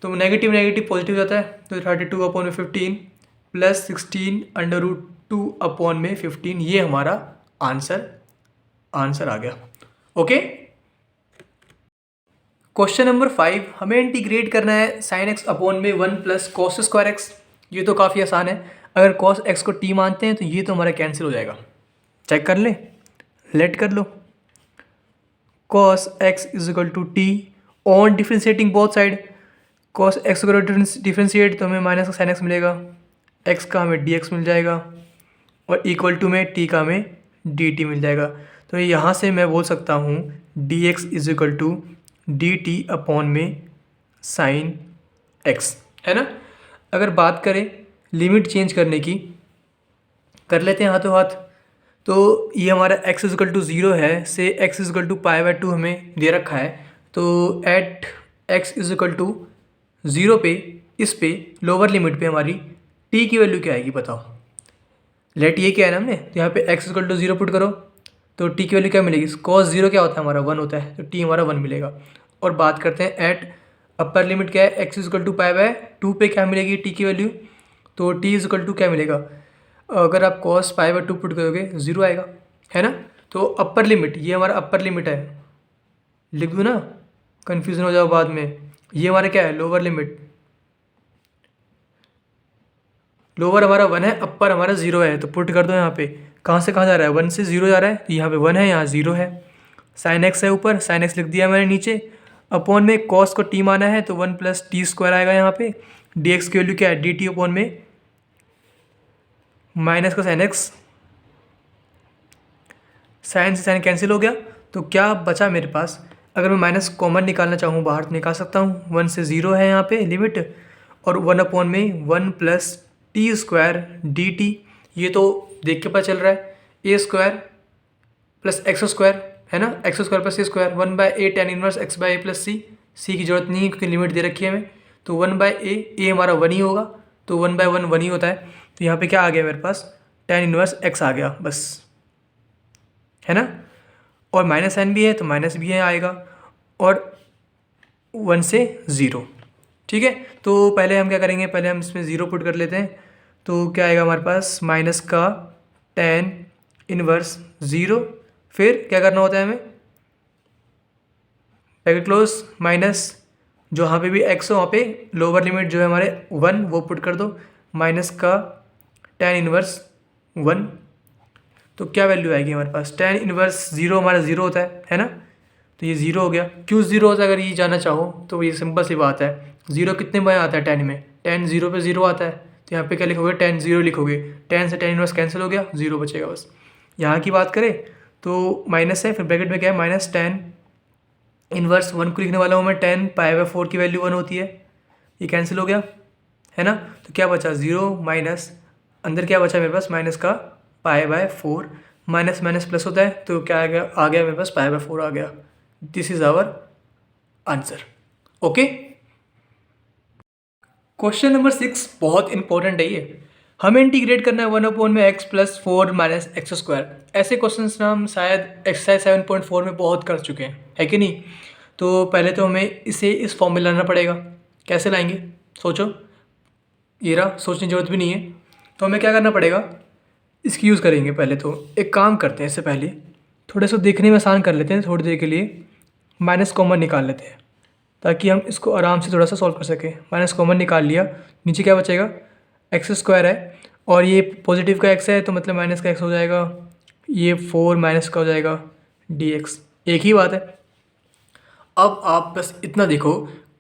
तो नेगेटिव नेगेटिव पॉजिटिव जाता है, तो 32/15 प्लस 16 अंडर रूट 2/15, ये हमारा आंसर आ गया। ओके, क्वेश्चन नंबर 5, हमें इंटीग्रेट करना है sin x अपॉन में 1 + cos² x। ये तो काफ़ी आसान है, अगर cos x को t मानते हैं तो ये तो हमारा कैंसिल हो जाएगा, चेक कर लें, लेट कर लो, cos x = t on differentiating both side, cos x को डिफ्रेंशिएट तो हमें माइनस का sin x मिलेगा, x का हमें dx मिल जाएगा, और इक्वल टू में t का हमें dt मिल जाएगा। तो यहाँ से मैं बोल सकता हूँ dx = dt अपॉन में sin x, है ना। अगर बात करें लिमिट चेंज करने की, कर लेते हैं हाथों हाथ, तो ये हमारा x = 0 है, से x = π/2 हमें दे रखा है, तो at x is equal to 0 पे, इस पे लोअर लिमिट पे हमारी टी की वैल्यू क्या आएगी बताओ। लेट ये क्या है ना हमने, तो यहाँ पे एक्स इक्वल टू 0 पुट करो तो टी की वैल्यू क्या मिलेगी। कॉस 0 क्या होता है हमारा 1 होता है, तो टी हमारा 1 मिलेगा। और बात करते हैं एट अपर लिमिट क्या है, x equal to pi by 2 पे क्या मिलेगी टी की वैल्यू, तो टी इज इक्वल टू क्या मिलेगा, अगर आप कॉस पाई बाय 2 पुट करोगे 0 आएगा, है ना। तो अपर लिमिट, ये हमारा अपर लिमिट है, लिख दूँ ना, कन्फ्यूज़न हो जाओ बाद में। ये हमारा क्या है, लोअर लिमिट, लोअर हमारा 1 है, अपर हमारा 0 है, तो पुट कर दो यहाँ पे। कहाँ से कहाँ जा रहा है, 1 से 0 जा रहा है, तो यहाँ पे 1 है, यहाँ 0 है। साइन एक्स है ऊपर, साइन एक्स लिख दिया मैंने नीचे। अपॉन में कॉस को टी माना है तो 1 प्लस टी स्क्वायर आएगा यहाँ पे। डी एक्स की वैल्यू क्या है, डी टी अपॉन में माइनस का साइन एक्स, साइन से साइन कैंसिल हो गया, तो क्या बचा मेरे पास। अगर मैं माइनस कॉमन निकालना चाहूँ बाहर तो निकाल सकता हूँ, 1 से 0 है यहाँ पे लिमिट, और 1 अपॉन में 1 plus T square D T, ये तो देख के पता चल रहा है, ए स्क्वायर प्लस एक्स स्क्वायर, है ना, एक्स स्क्वायर प्लस ए स्क्वायर, 1 बाय ए टेन इनवर्स एक्स बाय ए प्लस सी की जरूरत नहीं है क्योंकि लिमिट दे रखी है हमें, तो 1 बाय ए हमारा 1 ही होगा, तो 1 बाय 1 1 ही होता है, तो यहाँ पे क्या आ गया मेरे पास, टेन इनवर्स एक्स आ गया बस, है ना। और माइनस साइन भी है तो माइनस भी है आएगा, और 1 से 0, ठीक है। तो पहले हम क्या करेंगे, पहले हम इसमें 0 पुट कर लेते हैं, तो क्या आएगा हमारे पास, माइनस का टेन इनवर्स 0, फिर क्या करना होता है हमें, ब्रैकेट क्लोज, माइनस जो यहाँ पे भी एक्स हो वहाँ पे लोअर लिमिट जो है हमारे 1 वो पुट कर दो, माइनस का टेन इनवर्स 1, तो क्या वैल्यू आएगी हमारे पास, टेन इनवर्स 0 हमारा 0 होता है ना, तो ये 0 हो गया। क्यों 0 होता है अगर ये जानना चाहो तो ये सिंपल सी बात है, 0 कितने में आता है टेन में, टेन 0 पे 0 आता है, तो यहाँ पे क्या लिखोगे, टेन 0 लिखोगे, टेन से टेन इनवर्स कैंसिल हो गया, 0 बचेगा बस। यहाँ की बात करें तो माइनस है, फिर ब्रैकेट में क्या है, माइनस टेन इनवर्स 1 को लिखने वाला हूँ मैं, टेन पाई बाय 4 की वैल्यू 1 होती है, ये कैंसिल हो गया, है ना। तो क्या बचा 0 माइनस, अंदर क्या बचा मेरे पास, माइनस का pi by 4, minus minus plus होता है तो क्या आ गया मेरे पास, पाई बाय 4 आ गया। This is our answer, okay. Question number 6 बहुत इंपॉर्टेंट है ये, हमें इंटीग्रेट करना है 1 अपॉन में x plus 4 minus x square. ऐसे क्वेश्चन हम शायद एक्सरसाइज 7.4 में बहुत कर चुके हैं, है कि नहीं। तो पहले तो हमें इसे इस फॉर्म में लाना पड़ेगा, कैसे लाएंगे सोचो, ये रहा, सोचने की जरूरत भी नहीं है। तो हमें क्या करना पड़ेगा, इसकी यूज़ करेंगे। पहले तो एक काम करते हैं, इससे पहले थोड़े से देखने में आसान कर लेते हैं, थोड़ी देर के लिए माइनस कॉमन निकाल लेते हैं ताकि हम इसको आराम से थोड़ा सा सॉल्व कर सकें। माइनस कॉमन निकाल लिया, नीचे क्या बचेगा, एक्स स्क्वायर है, और ये पॉजिटिव का एक्स है तो मतलब माइनस का एक्स हो जाएगा, ये 4 माइनस का हो जाएगा डी एक्स, एक ही बात है। अब आप बस इतना देखो,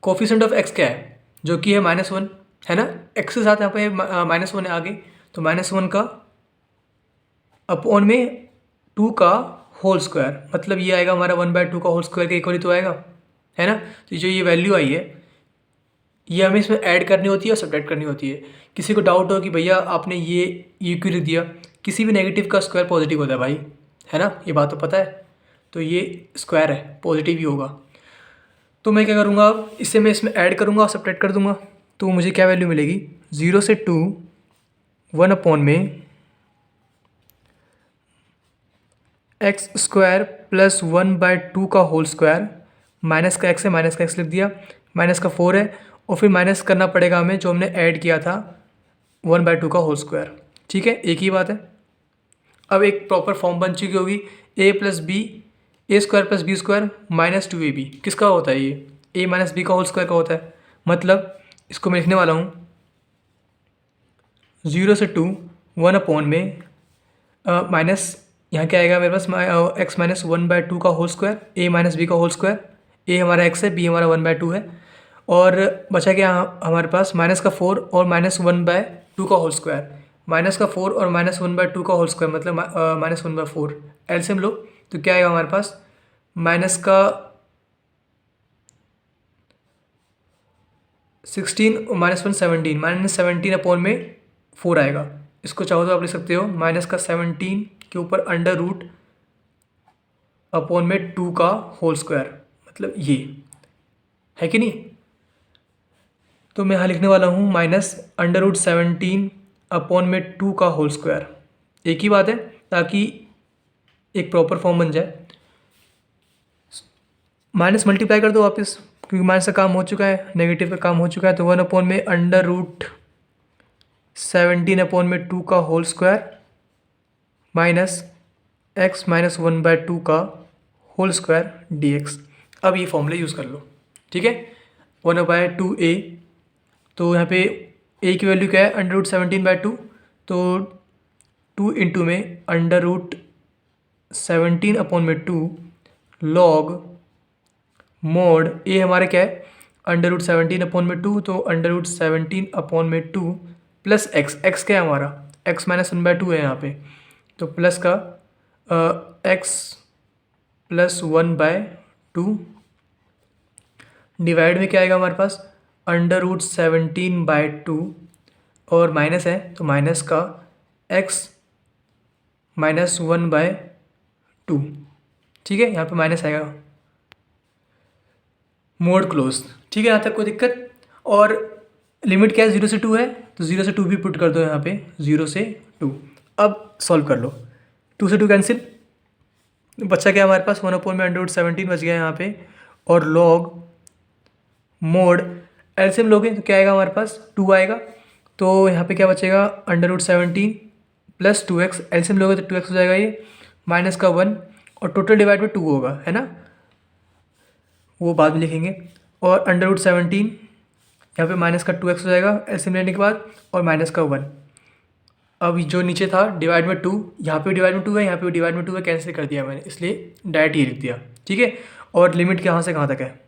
कोफिशेंट ऑफ एक्स क्या है, जो कि है -1, है ना, एक्स के साथ यहाँ पे -1 है आगे, तो -1 का अपॉन में 2 का होल स्क्वायर, मतलब ये आएगा हमारा 1/2 का होल स्क्वायर के इक्वल ही तो आएगा, है ना। तो जो ये वैल्यू आई है ये हमें इसमें ऐड करनी होती है और सब्ट्रैक्ट करनी होती है। किसी को डाउट हो कि भैया आपने ये क्यों लिख दिया, किसी भी नेगेटिव का स्क्वायर पॉजिटिव होता है भाई, है ना, ये बात तो पता है। तो ये स्क्वायर है, पॉजिटिव ही होगा। तो मैं क्या करूँगा, अब इससे मैं इसमें ऐड करूँगा और सब्ट्रैक्ट कर दूँगा, तो मुझे क्या वैल्यू मिलेगी, 0 से 2 1 अपॉन में एक्स स्क्वायर प्लस 1/2 का होल स्क्वायर, माइनस का एक्स है, माइनस का एक्स लिख दिया, माइनस का 4 है, और फिर माइनस करना पड़ेगा हमें जो हमने ऐड किया था 1/2 का होल स्क्वायर, ठीक है, एक ही बात है। अब एक प्रॉपर फॉर्म बन चुकी होगी, a plus b, a square plus b square minus 2ab, किसका होता है ये, ए माइनस बी का होल स्क्वायर का होता है। मतलब इसको मैं लिखने वाला हूँ 0 से 2 1 अपॉन में माइनस, यहाँ क्या आएगा मेरे पास, एक्स माइनस 1/2 का होल स्क्वायर, ए माइनस बी का होल स्क्वायर, ए हमारा एक्स है, बी हमारा 1/2 है, और बचा क्या हमारे पास, माइनस का 4 और माइनस 1/2 का होल स्क्वायर, माइनस का 4 और माइनस 1/2 का होल स्क्वायर मतलब माइनस 1/4, एलसीएम लो तो क्या आएगा हमारे पास, माइनस का 16 और -1 17, -17 अपॉन में 4 आएगा। इसको चाहो तो आप लिख सकते हो माइनस का 17 के ऊपर अंडर रूट अपॉन में 2 का होल स्क्वायर, मतलब ये है कि नहीं। तो मैं यहाँ लिखने वाला हूँ -√17 अपॉन में 2 का होल स्क्वायर। एक ही बात है, ताकि एक प्रॉपर फॉर्म बन जाए। माइनस मल्टीप्लाई कर दो वापस, क्योंकि माइनस का काम हो चुका है, नेगेटिव का काम हो चुका है। तो 1 अपॉन में √17 अपॉन में 2 का whole square minus x minus 1/2 का होल स्क्वायर dx। अब ये फॉर्मूला यूज़ कर लो, ठीक है। 1/2a, तो यहाँ पे a की वैल्यू क्या है, √17/2, तो 2 इंटू में √17 अपॉन में 2 लॉग मोड a हमारा क्या है, √17 अपॉन में 2, तो √17 अपॉन में 2 प्लस x क्या है हमारा, x माइनस 1/2 है यहाँ पे, तो प्लस का x प्लस 1/2 डिवाइड में क्या आएगा हमारे पास, √17/2 और माइनस है तो माइनस का x माइनस 1/2, ठीक है। यहाँ पे माइनस आएगा, मोड क्लोज, ठीक है। यहाँ तक कोई दिक्कत। और लिमिट क्या है, 0 से 2 है, तो 0 से 2 भी पुट कर दो यहाँ पे, 0 से 2। अब सॉल्व कर लो, 2 से 2 कैंसिल, बच्चा क्या हमारे पास, 1 अपॉन में √17 बच गया यहाँ पे, और लॉग मोड एलसीएम लोगे तो क्या आएगा हमारे पास, 2 आएगा। तो यहाँ पे क्या बचेगा, √17 प्लस 2x, एलसीएम लोगे तो 2x हो जाएगा ये, माइनस का 1, और टोटल डिवाइड में 2 होगा, है ना, वो बाद में लिखेंगे। और √17 यहाँ पे माइनस का 2x हो जाएगा एलसीएम लेने के बाद, और माइनस का 1। अब जो नीचे था डिवाइड में 2, यहाँ पे डिवाइड में 2 है, यहाँ पे डिवाइड में 2 है, कैंसिल कर दिया मैंने, इसलिए डायरेक्ट ये लिख दिया, ठीक है। और लिमिट कहाँ से कहाँ तक है,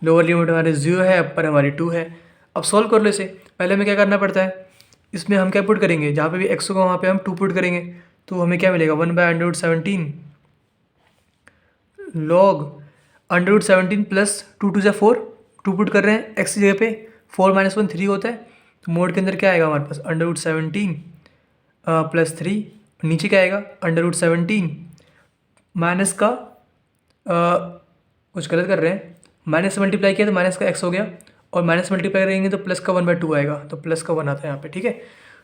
लोअर लिमिट हमारे 0 है, अपर हमारी 2 है। अब सॉल्व कर लो इसे। पहले हमें क्या करना पड़ता है, इसमें हम क्या पुट करेंगे, जहाँ पे भी x होगा वहाँ पे हम 2 पुट करेंगे, तो हमें क्या मिलेगा, 1/√17 लॉग √17 प्लस 2 2 4, 2 पुट कर रहे हैं x की जगह पे, 4 माइनस 1 3 होता है, तो मोड के अंदर क्या आएगा हमारे पास, √17 प्लस 3, नीचे क्या आएगा, √17 माइनस का कुछ गलत कर रहे हैं, माइनस से मल्टीप्लाई किया तो माइनस का x हो गया, और माइनस मल्टीप्लाई करेंगे तो प्लस का 1/2 आएगा, तो प्लस का 1 आता है यहाँ पे, ठीक है।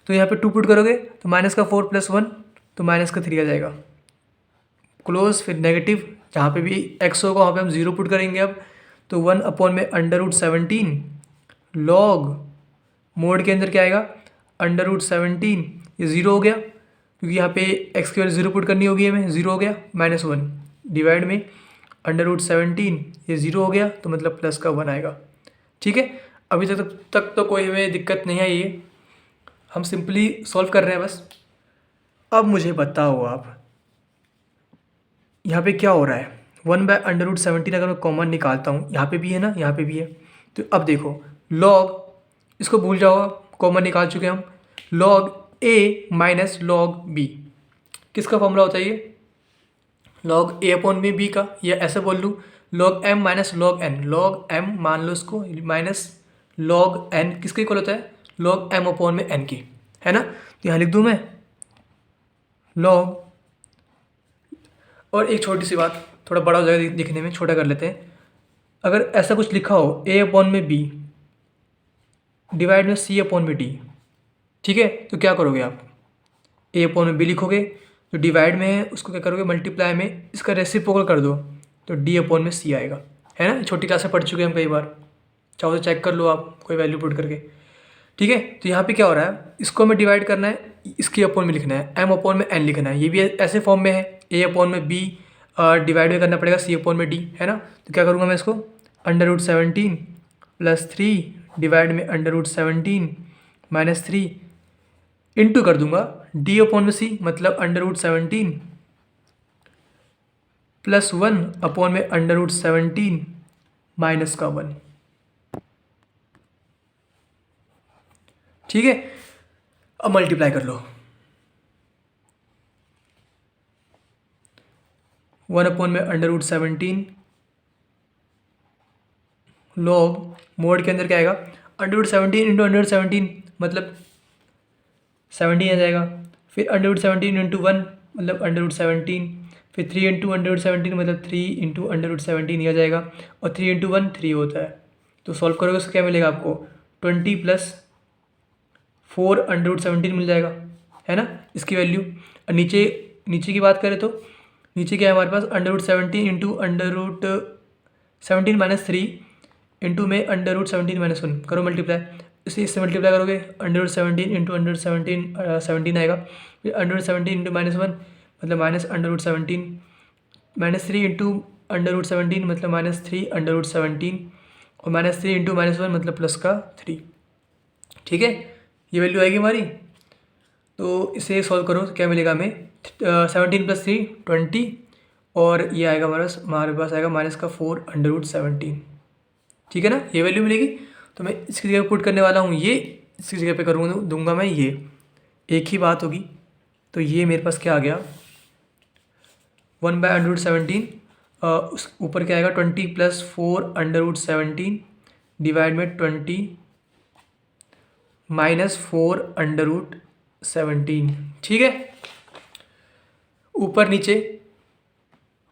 तो यहाँ पे 2 पुट करोगे तो माइनस का 4 प्लस 1, तो माइनस का 3 आ जाएगा, क्लोज। फिर नेगेटिव, जहाँ पे भी x होगा वहाँ पे हम 0 पुट करेंगे अब, तो 1 अपॉन में √17 लॉग मोड के अंदर क्या आएगा, √17, ये 0 हो गया, क्योंकि यहाँ पे x की वैल्यू 0 पुट करनी होगी हमें, 0 हो गया, माइनस 1 डिवाइड में √17, ये 0 हो गया, तो मतलब प्लस का 1 आएगा, ठीक है। अभी तक तो कोई हमें दिक्कत नहीं आई है, हम सिंपली सॉल्व कर रहे हैं बस। अब मुझे बताओ आप, यहाँ पे क्या हो रहा है, 1/√17 अगर मैं कॉमन निकालता हूँ, यहाँ पे भी है ना, यहाँ पे भी है, तो अब देखो लॉग, इसको भूल जाओ, कॉमन निकाल चुके हम, log a minus log b, किसका फॉर्मूला होता है ये, लॉग a अपॉन में b का, या ऐसे बोल लूँ log m minus log n, log m मान लो इसको, माइनस लॉग n किसके इक्वल होता है, लॉग m अपॉन में n की, है ना। तो यहाँ लिख दूँ मैं लॉग, और एक छोटी सी बात, थोड़ा बड़ा हो जाएगा दिखने में, छोटा कर लेते हैं। अगर ऐसा कुछ लिखा हो a अपॉन में b डिवाइड में c अपॉन में d, ठीक है, तो क्या करोगे आप, a अपॉन में b लिखोगे, तो डिवाइड में है उसको क्या करोगे, मल्टीप्लाई में इसका रेसिप्रोकल कर दो, तो d अपॉन में c आएगा, है ना। छोटी क्लास में पढ़ चुके हैं हम कई बार, चाहो तो चेक कर लो आप कोई वैल्यू पुट करके, ठीक है। तो यहाँ पे क्या हो रहा है, इसको हमें डिवाइड करना है, इसके अपॉन में लिखना है, m अपॉन में n लिखना है, ये भी ऐसे फॉर्म में है, a अपॉन में b डिवाइड में करना पड़ेगा c अपॉन में d, है ना। तो क्या करूँगा मैं इसको, √17 प्लस 3 डिवाइड में √17 माइनस 3 इंटू कर दूंगा d अपॉन में c, मतलब √17 प्लस 1 अपॉन में √17 माइनस का 1, ठीक है। अब मल्टीप्लाई कर लो, 1 अपॉन में √17 लॉग मोड के अंदर क्या आएगा, √17 इंटू 117 मतलब 17 आ जाएगा, फिर √17 इंटू 1 मतलब √17, फिर 3 इंटू अंडर रूट 17 मतलब 3 इंटू अंडर रूट 17 ही आ जाएगा, और 3 इंटू 1 3 होता है। तो सॉल्व करोगे उसको क्या मिलेगा आपको 20 प्लस 4 अंडर रूट 17 मिल जाएगा, है ना इसकी वैल्यू। और नीचे नीचे की बात करें तो नीचे क्या है हमारे पास under root 17 into under root 17 minus 3 into में अंडर रूट 17 माइनस 1 करो मल्टीप्लाई। इसे इससे मल्टीप्लाई करोगे under root 17 into under root 17 आएगा। फिर अंडर रूट 17 इंटू -1 मतलब minus under root 17, -3 into under root 17 मतलब -3 अंडर रूट 17, और -3 इंटू -1 मतलब प्लस का 3। ठीक है, ये वैल्यू आएगी हमारी। तो इसे सॉल्व करो तो क्या मिलेगा हमें 17 प्लस 3 20, और ये आएगा हमारे पास आएगा -4 अंडर रूट 17। ठीक है ना, ये वैल्यू मिलेगी। तो मैं इसकी जगह पुट करने वाला हूँ ये, इसकी जगह पे करूँगा दूंगा मैं ये, एक ही बात होगी। तो ये मेरे पास क्या आ गया 1/√17, उस ऊपर क्या आएगा 20 प्लस 4 अंडर रूट 17 डिवाइड में 20 माइनस 4 अंडर रूट 17। ठीक है, ऊपर नीचे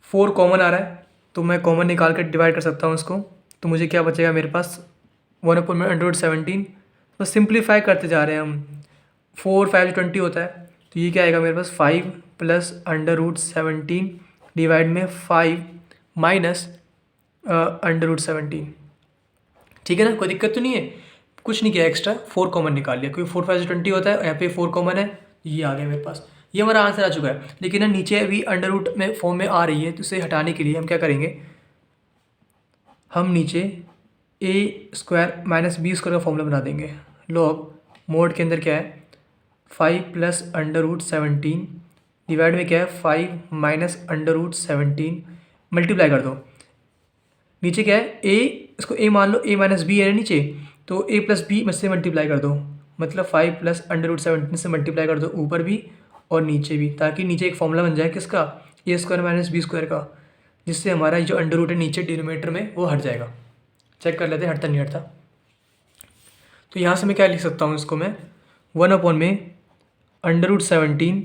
4 कॉमन आ रहा है तो मैं कॉमन निकाल कर डिवाइड कर सकता हूँ इसको। तो मुझे क्या बचेगा मेरे पास 1/√17। तो सिंप्लीफाई करते जा रहे हैं हम, 4 5 20 होता है। तो ये क्या आएगा मेरे पास 5 प्लस अंडर रूट 17 डिवाइड में 5 माइनस अंडर रूट 17। ठीक है ना, कोई दिक्कत तो नहीं है, कुछ नहीं किया एक्स्ट्रा, 4 कॉमन निकाल लिया क्योंकि 4 5 20 होता है, यहाँ पे 4 कॉमन है, ये आ गया मेरे पास। ये हमारा आंसर आ चुका है। लेकिन ना नीचे अभी अंडर रूट में फॉर्म में आ रही है, तो इसे हटाने के लिए हम क्या करेंगे, हम नीचे a² माइनस b² का फॉर्मूला बना देंगे। लॉग मोड के अंदर क्या है 5 प्लस अंडर रूट 17 डिवाइड में क्या है 5 माइनस अंडर रूट 17, मल्टीप्लाई कर दो। नीचे क्या है a, इसको a मान लो, a माइनस बी है नीचे, तो a प्लस बी से मल्टीप्लाई कर दो, मतलब 5 प्लस अंडर रूट 17 से मल्टीप्लाई कर दो ऊपर भी और नीचे भी, ताकि नीचे एक फॉर्मूला बन जाए किसका a² माइनस b² का, जिससे हमारा जो अंडर रूट है नीचे डिनोमिनेटर में वो हट जाएगा। चेक कर लेते हैं हटता नहीं हटता। तो यहाँ से मैं क्या लिख सकता हूँ इसको, मैं 1 में अंडर रूट 17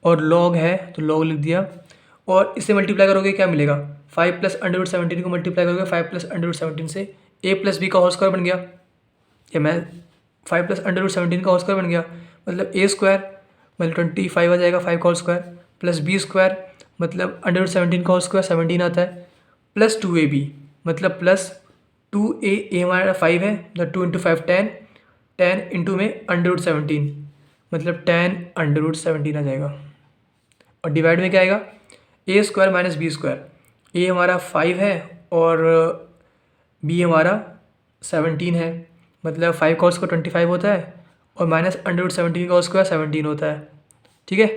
और लॉग है तो लॉग लिख दिया, और इससे मल्टीप्लाई करोगे क्या मिलेगा 5 प्लस अंडर रूट 17 को मल्टीप्लाई करोगे 5 प्लस अंडर रूट 17 से a प्लस बी का होल स्क्वायर बन गया, या मैं 5 प्लस अंडर रूट 17 का होल स्क्वायर बन गया, मतलब a² मतलब 25 आ जाएगा 5 का होल स्क्वायर, प्लस b² मतलब अंडर रूट 17 का होल स्क्वायर 17 आता है, प्लस 2ab मतलब प्लस 2a हमारा 5 है, मतलब 2 इंटू 5 10, 10 इंटू में अंडर रूट 17 मतलब 10 अंडर रूट 17 आ जाएगा, और डिवाइड में क्या आएगा a² माइनस b²। a हमारा 5 है और b हमारा 17 है, मतलब 5 का होल स्क्वायर 25 होता है, और माइनस अंडर रूट 17 का होल स्क्वायर 17 होता है। ठीक है,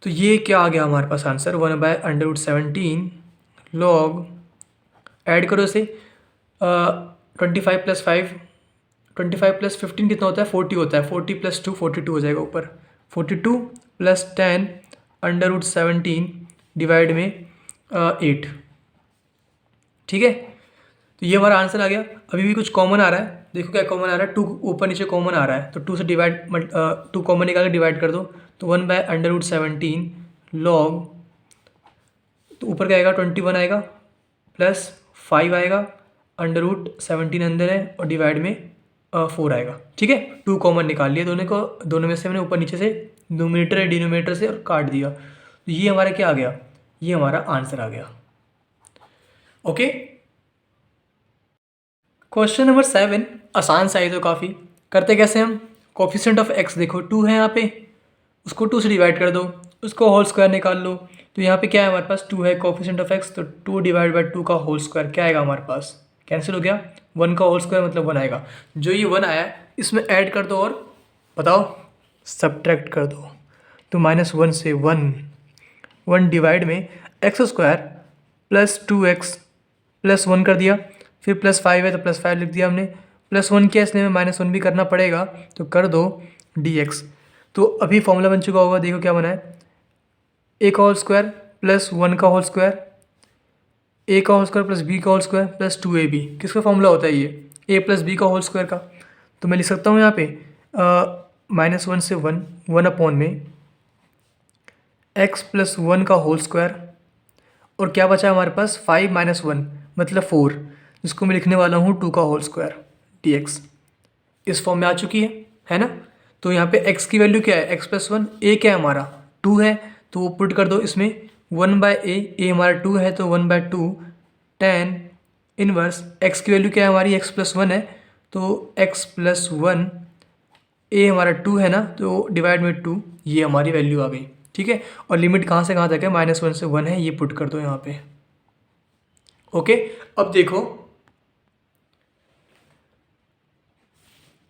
तो ये क्या आ गया हमारे पास आंसर 1/√17 लॉग, ऐड करो इसे 25 प्लस 5, 25 प्लस 15 कितना होता है 40 होता है, 40 प्लस 2 42 हो जाएगा ऊपर, 42 प्लस 10 अंडर रूट 17 डिवाइड में 8। ठीक है, तो ये हमारा आंसर आ गया। अभी भी कुछ कॉमन आ रहा है, देखो क्या कॉमन आ रहा है 2 ऊपर नीचे कॉमन आ रहा है, तो 2 से डिवाइड 2 कॉमन निकाल के डिवाइड कर दो, तो 1/√17 लॉग, तो ऊपर क्या आएगा 21 आएगा प्लस 5 आएगा, अंडर रूट 17 अंदर है और डिवाइड में 4 आएगा। ठीक है, 2 कॉमन निकाल लिए दोनों को, दोनों में से मैंने ऊपर नीचे से न्यूमरेटर है डिनोमिनेटर से और काट दिया, तो ये हमारा क्या आ गया, ये हमारा आंसर आ गया। ओके, क्वेश्चन नंबर 7 आसान सा है तो काफ़ी। करते कैसे हम, कोफिशिएंट ऑफ x देखो 2 है यहाँ पे, उसको 2 से डिवाइड कर दो, उसको होल स्क्वायर निकाल लो। तो यहाँ पे क्या है हमारे पास 2 है कोफिशिएंट ऑफ x, तो 2 डिवाइड बाई 2 का होल स्क्वायर क्या आएगा हमारे पास, कैंसिल हो गया, 1 का होल स्क्वायर मतलब 1 आएगा। जो ये 1 आया इसमें ऐड कर दो और बताओ सब्ट्रैक्ट कर दो, तो -1 से 1 डिवाइड में x² प्लस 2x प्लस 1 कर दिया, फिर प्लस 5 है तो प्लस 5 लिख दिया हमने, प्लस 1 किया इसलिए हमें -1 भी करना पड़ेगा, तो कर दो dx। तो अभी फॉर्मूला बन चुका होगा, देखो क्या बना है a का होल स्क्वायर प्लस 1 का होल स्क्वायर, a का होल स्क्वायर प्लस b का होल स्क्वायर प्लस 2ab, किसका फॉर्मूला होता है ये a प्लस b का होल स्क्वायर का। तो मैं लिख सकता हूँ यहाँ पे -1 से 1 1 अपॉन में एक्स प्लस वन का होल स्क्वायर, और क्या बचा हमारे पास 5 माइनस वन मतलब 4, जिसको मैं लिखने वाला हूँ 2 का होल स्क्वायर डी एक्स। इस फॉर्म में आ चुकी है ना। तो यहाँ पे x की वैल्यू क्या है, एक्स प्लस वन, ए क्या है हमारा 2 है, तो वो पुट कर दो इसमें 1/a, ए हमारा 2 है तो 1/2 tan इनवर्स x की वैल्यू क्या है हमारी, x प्लस वन है तो x प्लस वन, ए हमारा 2 है ना तो डिवाइड में 2, ये हमारी वैल्यू आ गई। ठीक है, और लिमिट कहाँ से कहाँ तक है, -1 से 1 है, ये पुट कर दो यहाँ पे। ओके, अब देखो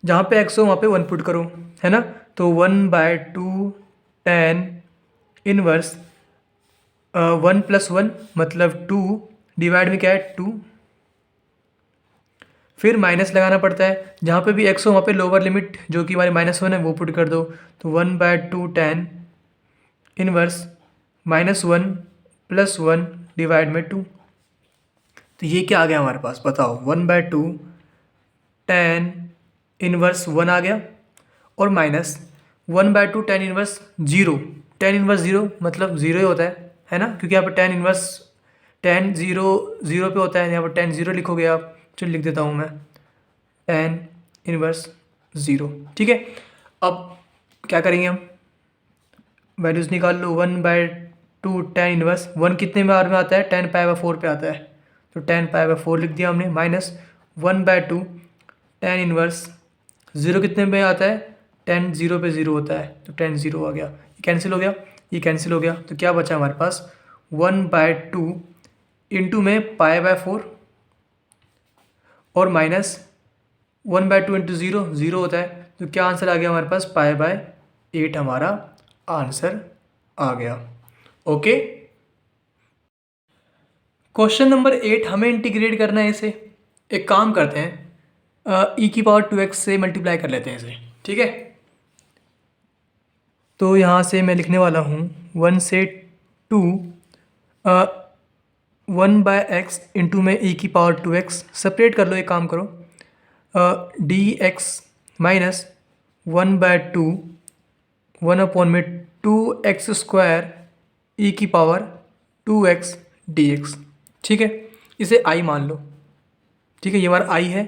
जहाँ पे x हो वहाँ पे 1 पुट करो, है ना। तो 1/2 tan इनवर्स 1 प्लस वन मतलब 2, डिवाइड में क्या है 2, फिर माइनस लगाना पड़ता है, जहाँ पे भी x हो वहाँ पे लोअर लिमिट जो कि हमारी -1 है वो पुट कर दो। तो 1/2 tan inverse -1 plus one divide में 2, तो ये क्या आ गया हमारे पास बताओ, 1/2 tan इनवर्स 1 आ गया, और minus 1/2 tan inverse 0, tan inverse 0 मतलब 0 ही होता है ना, क्योंकि यहाँ पर tan इनवर्स tan 0 0 पे होता है, यहाँ पर tan 0 लिखोगे आप, चलो लिख देता हूँ मैं tan इनवर्स 0। ठीक है, अब क्या करेंगे हम, वैल्यूज़ निकाल लो। 1/2 tan इनवर्स 1 कितने बार में आता है, tan π/4 पे आता है, तो tan π/4 लिख दिया हमने, माइनस 1/2 tan इनवर्स 0 कितने में आता है, tan 0 पे 0 होता है, तो tan 0 आ गया, ये कैंसिल हो गया, ये कैंसिल हो गया, तो क्या बचा हमारे पास 1/2 इंटू में π/4 और माइनस 1/2 इंटू 0 0 होता है, तो क्या आंसर आ गया हमारे पास π/8 हमारा आंसर आ गया। ओके, क्वेश्चन नंबर 8 हमें इंटीग्रेट करना है इसे। एक काम करते हैं, e⁻2x से मल्टीप्लाई कर लेते हैं इसे। ठीक है, तो यहाँ से मैं लिखने वाला हूँ 1 से 2 1/x इंटू में e⁻2x, सेपरेट कर लो, एक काम करो, dx माइनस 1/2 1 में 2x स्क्वायर e⁻2x dx। ठीक है, इसे i मान लो। ठीक है, ये हमारा i है,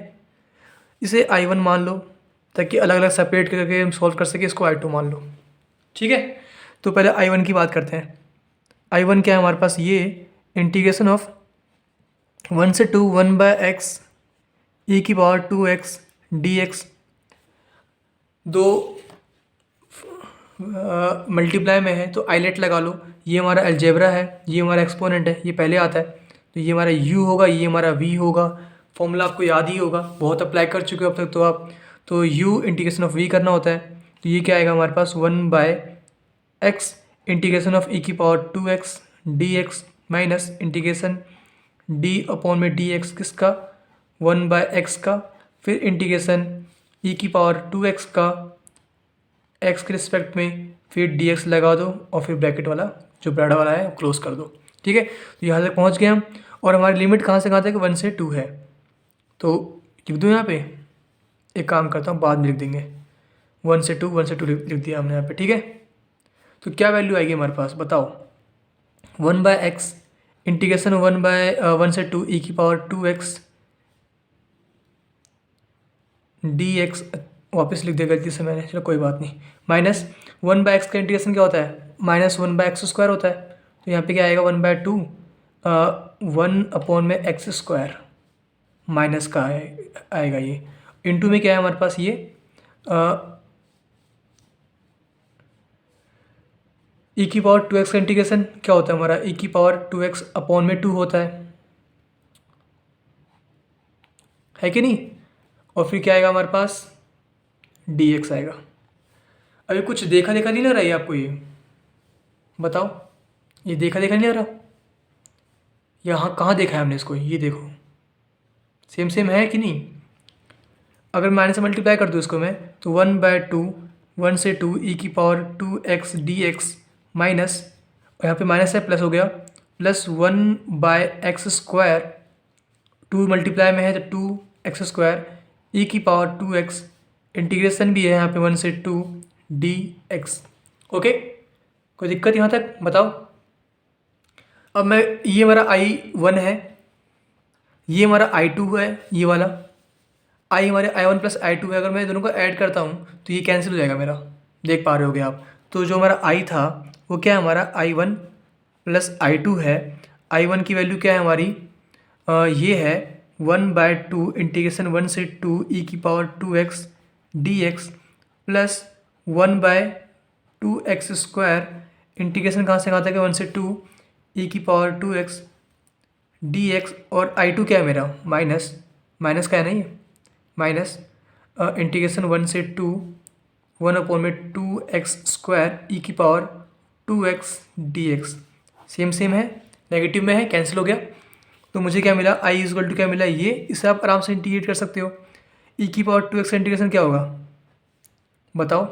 इसे i1 मान लो, ताकि अलग अलग सेपरेट करके हम सॉल्व कर सके, इसको i2 मान लो। ठीक है, तो पहले i1 की बात करते हैं। i1 क्या है हमारे पास, ये इंटीग्रेशन ऑफ 1 से 2 1/x e⁻2x dx, दो मल्टीप्लाई में है तो आइलेट लगा लो। ये हमारा अलजेब्रा है, ये हमारा एक्सपोनेंट है, ये पहले आता है, तो ये हमारा u होगा, ये हमारा v होगा। फॉर्मूला आपको याद ही होगा, बहुत अप्लाई कर चुके हो अब तक तो आप। तो u इंटीग्रेशन ऑफ v करना होता है, तो ये क्या आएगा हमारे पास 1/x integration of e⁻2x dx minus integration d/dx किसका, 1/x का, फिर इंटीग्रेशन e⁻2x का x के रिस्पेक्ट में, फिर dx लगा दो, और फिर ब्रैकेट वाला जो बड़ा वाला है क्लोज कर दो। ठीक है, तो यहाँ तक पहुँच गए हम, और हमारी लिमिट कहाँ से कहाँ तक, 1 से 2 है, तो लिख दूँ यहाँ पे, एक काम करता हूँ बाद में लिख देंगे, 1 से 2 लिख दिया हमने यहाँ पे। ठीक है, तो क्या वैल्यू आएगी हमारे पास बताओ, 1/x इंटीग्रेशन 1 से 2 e⁻2x dx, वापस लिख दिया गलती से मैंने, चलो कोई बात नहीं, माइनस 1/x का इंटीग्रेशन क्या होता है, -1/x² होता है, तो यहाँ पे क्या आएगा 1/2 1 में x² माइनस का आएगा ये, इंटू में क्या है हमारे पास ये e⁻2x का इंटीग्रेशन क्या होता है हमारा, e⁻2x अपॉन में 2 होता है कि नहीं, और फिर क्या आएगा हमारे पास dx आएगा। अभी कुछ देखा देखा नहीं लग रहा है आपको, ये बताओ, ये देखा देखा नहीं लग रहा, यहाँ कहाँ देखा है हमने इसको, ये देखो सेम सेम है कि नहीं। अगर माइनस से मल्टीप्लाई कर दूँ इसको मैं, तो 1/2 1 से 2 e⁻2x dx माइनस, यहाँ पे माइनस है प्लस हो गया, प्लस 1/x², 2 मल्टीप्लाई में है तो 2x² e⁻2x इंटीग्रेशन भी है यहाँ पे 1 से 2 dx। ओके, कोई दिक्कत यहाँ तक बताओ। अब मैं ये हमारा I1 है, ये हमारा I2 है, ये वाला I हमारे I1 प्लस I2 है। अगर मैं दोनों को ऐड करता हूँ तो ये कैंसिल हो जाएगा मेरा, देख पा रहे होगे आप। तो जो हमारा I था वो क्या है, हमारा I1 प्लस I2 है। I1 की वैल्यू क्या है हमारी, ये है 1/2 इंटीग्रेशन 1 से 2 e की power 2x dx plus 1/2x square integration कहाँ से कहाँ तक है, 1 से 2 e की पावर 2x dx। और I2 क्या है मेरा, माइनस का है नहीं, माइनस इंटीग्रेशन 1 से 2 1/2x स्क्वायर e की पावर 2x dx। सेम है, नेगेटिव में है, कैंसिल हो गया। तो मुझे क्या मिला, I इक्वल टू क्या मिला, ये इसे आप आराम से इंटीग्रेट कर सकते हो। e की पावर 2x इंटीग्रेशन क्या होगा बताओ,